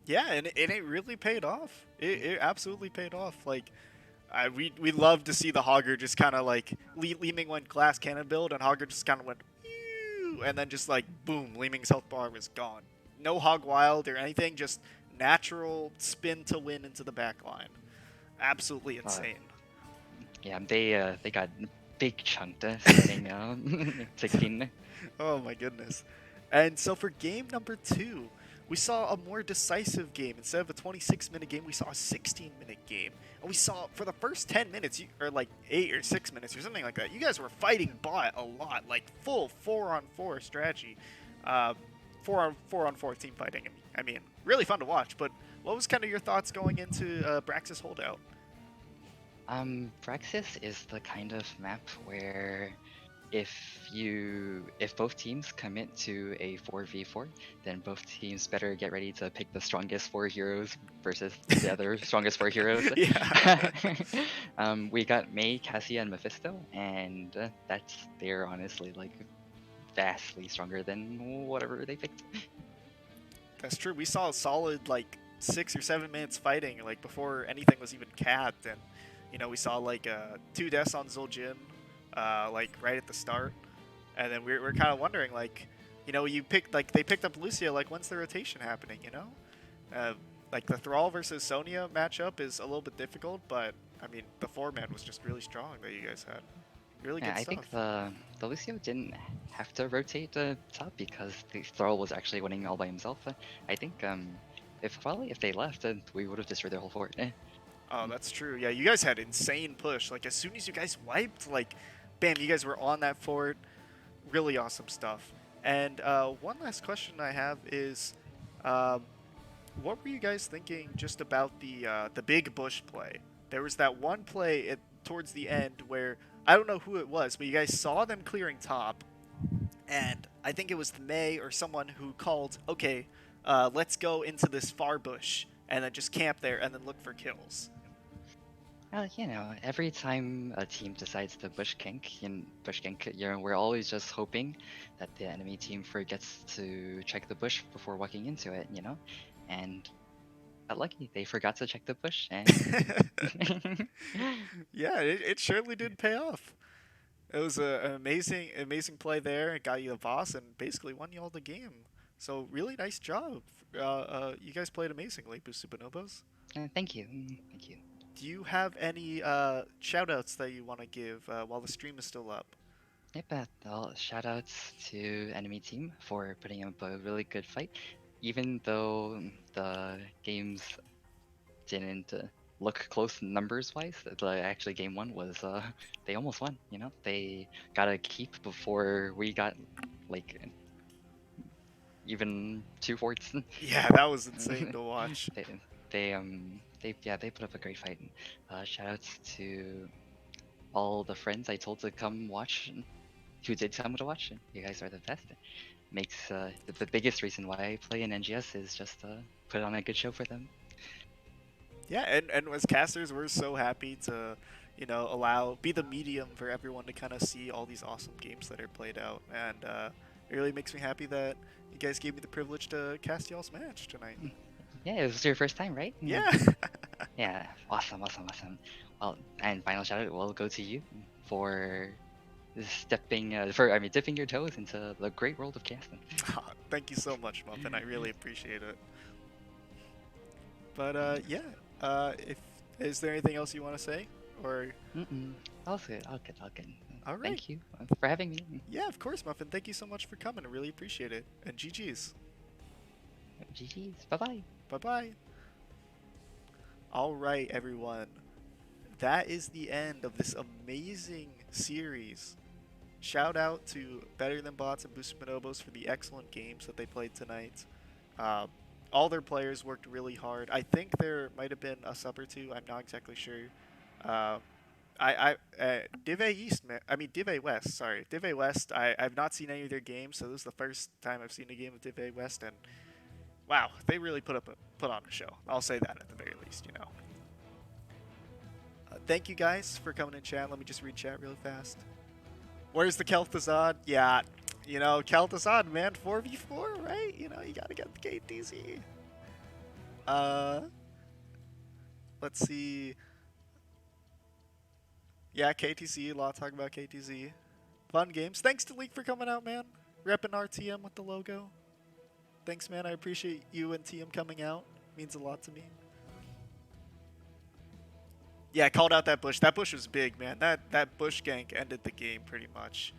Yeah, and it really paid off. It absolutely paid off. Like, we love to see the Hogger just kind of like Leeming went glass cannon build, and Hogger just kind of went, "Ew," and then just like boom, Leeming's health bar was gone. No Hog Wild or anything, just natural spin to win into the back line. Absolutely uh, insane. yeah, they got big chunked starting 16. Oh my goodness. And so for game number 2, we saw a more decisive game. Instead of a 26-minute game, we saw a 16-minute game. And we saw for the first 10 minutes, or like 8 or 6 minutes or something like that, you guys were fighting bot a lot, like full 4-on-4 strategy. 4-on-4 team fighting. I mean, really fun to watch. But what was kind of your thoughts going into Brax's holdout? Praxis is the kind of map where if both teams commit to a 4v4, then both teams better get ready to pick the strongest four heroes versus the other strongest four heroes. Yeah. We got Mei, Cassia, and Mephisto, and they're honestly like vastly stronger than whatever they picked. That's true. We saw a solid like 6 or 7 minutes fighting like before anything was even capped, and we saw like two deaths on Zul'jin, like right at the start, and then we're kind of wondering like, you picked like they picked up Lucio, like when's the rotation happening? Uh, like the Thrall versus Sonya matchup is a little bit difficult, but I mean the four man was just really strong that you guys had. Really Yeah, good I stuff. think the Lucio didn't have to rotate top because the Thrall was actually winning all by himself. I think if they left, then we would have destroyed their whole fort. Oh, that's true. Yeah, you guys had insane push. Like as soon as you guys wiped, like, bam, you guys were on that fort. Really awesome stuff. And one last question I have is, um, what were you guys thinking just about the big bush play? There was that one play towards the end where I don't know who it was, but you guys saw them clearing top, and I think it was May or someone who called, okay, let's go into this far bush and then just camp there and then look for kills. Every time a team decides to bush gank, we're always just hoping that the enemy team forgets to check the bush before walking into it, and got lucky. They forgot to check the bush, and Yeah, it surely did pay off. It was an amazing play there. It got you the boss and basically won you all the game. So really nice job. You guys played amazingly, Boosted Bonobos. thank you, thank you. Do you have any shout outs that you want to give while the stream is still up? Yep, well, shout outs to enemy team for putting up a really good fight, even though the games didn't look close numbers wise. Actually, game one was they almost won. They got a keep before we got like even two forts. Yeah, that was insane to watch. They put up a great fight. Shout outs to all the friends I told to come watch, who did come to watch. You guys are the best. Makes the biggest reason why I play in NGS is just to put on a good show for them. Yeah, and as casters, we're so happy to, be the medium for everyone to kind of see all these awesome games that are played out, and it really makes me happy that you guys gave me the privilege to cast y'all's match tonight. Yeah, it was your first time, right? Yeah. Yeah, awesome. Well, and final shout out will go to you for dipping your toes into the great world of casting. Thank you so much, Muffin. I really appreciate it. But yeah, if is there anything else you want to say, or? All good. All good. All right. Thank you for having me. Yeah, of course, Muffin. Thank you so much for coming. I really appreciate it. And GG's. GG's. Bye bye. Bye bye. All right, everyone. That is the end of this amazing series. Shout out to Better Than Bots and Boosted Bonobos for the excellent games that they played tonight. All their players worked really hard. I think there might have been a sub or two. I'm not exactly sure. Div A East, Div A West. Sorry, Div A West. I've not seen any of their games, so this is the first time I've seen a game of Div A West, and wow, they really put on a show. I'll say that at the very least. Thank you guys for coming in chat. Let me just read chat really fast. Where's the Kel'Thuzad? Yeah, Kel'Thuzad, man, 4v4, right? You gotta get the KTZ. Let's see. Yeah, KTZ, a lot of talk about KTZ. Fun games. Thanks to Leak for coming out, man. Repping RTM with the logo. Thanks, man. I appreciate you and TM coming out. Means a lot to me. Yeah, I called out that bush. That bush was big, man. That bush gank ended the game pretty much.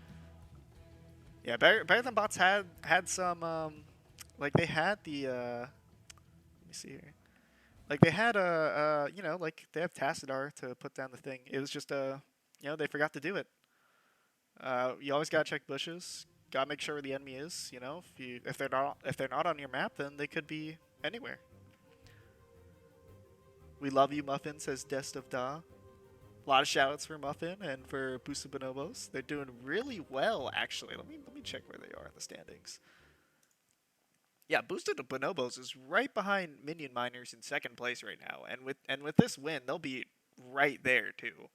Yeah, Better Than Bots had some like they had the let me see here. Like they had like they have Tassadar to put down the thing. It was just they forgot to do it. You always gotta check bushes. Gotta make sure where the enemy is. If they're not on your map, then they could be anywhere. We love you, Muffin, says Dest of Da. A lot of shoutouts for Muffin and for Boosted Bonobos. They're doing really well, actually. Let me check where they are in the standings. Yeah, Boosted Bonobos is right behind Minion Miners in second place right now, and with this win, they'll be right there too.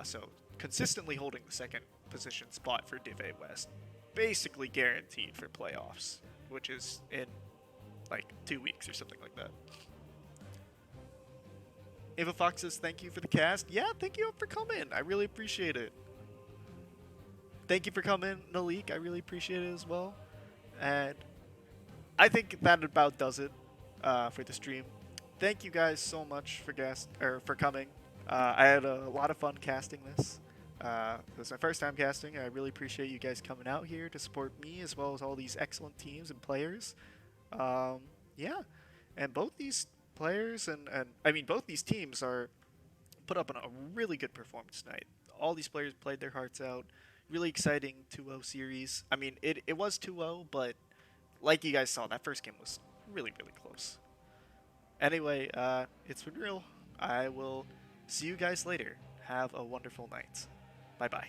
So consistently holding the second position spot for Div A West, basically guaranteed for playoffs, which is in like 2 weeks or something like that. Ava Fox says thank you for the cast. Yeah, thank you for coming. I really appreciate it. Thank you for coming, Nalik. I really appreciate it as well. And I think that about does it for the stream. Thank you guys so much for for coming. I had a lot of fun casting this. It was my first time casting. I really appreciate you guys coming out here to support me as well as all these excellent teams and players. Yeah, and both these players and I mean both these teams are put up on a really good performance tonight. All these players played their hearts out. Really exciting 2-0 series. I mean, it was 2-0, but like you guys saw, that first game was really, really close. Anyway, it's been real. I will see you guys later. Have a wonderful night. Bye bye.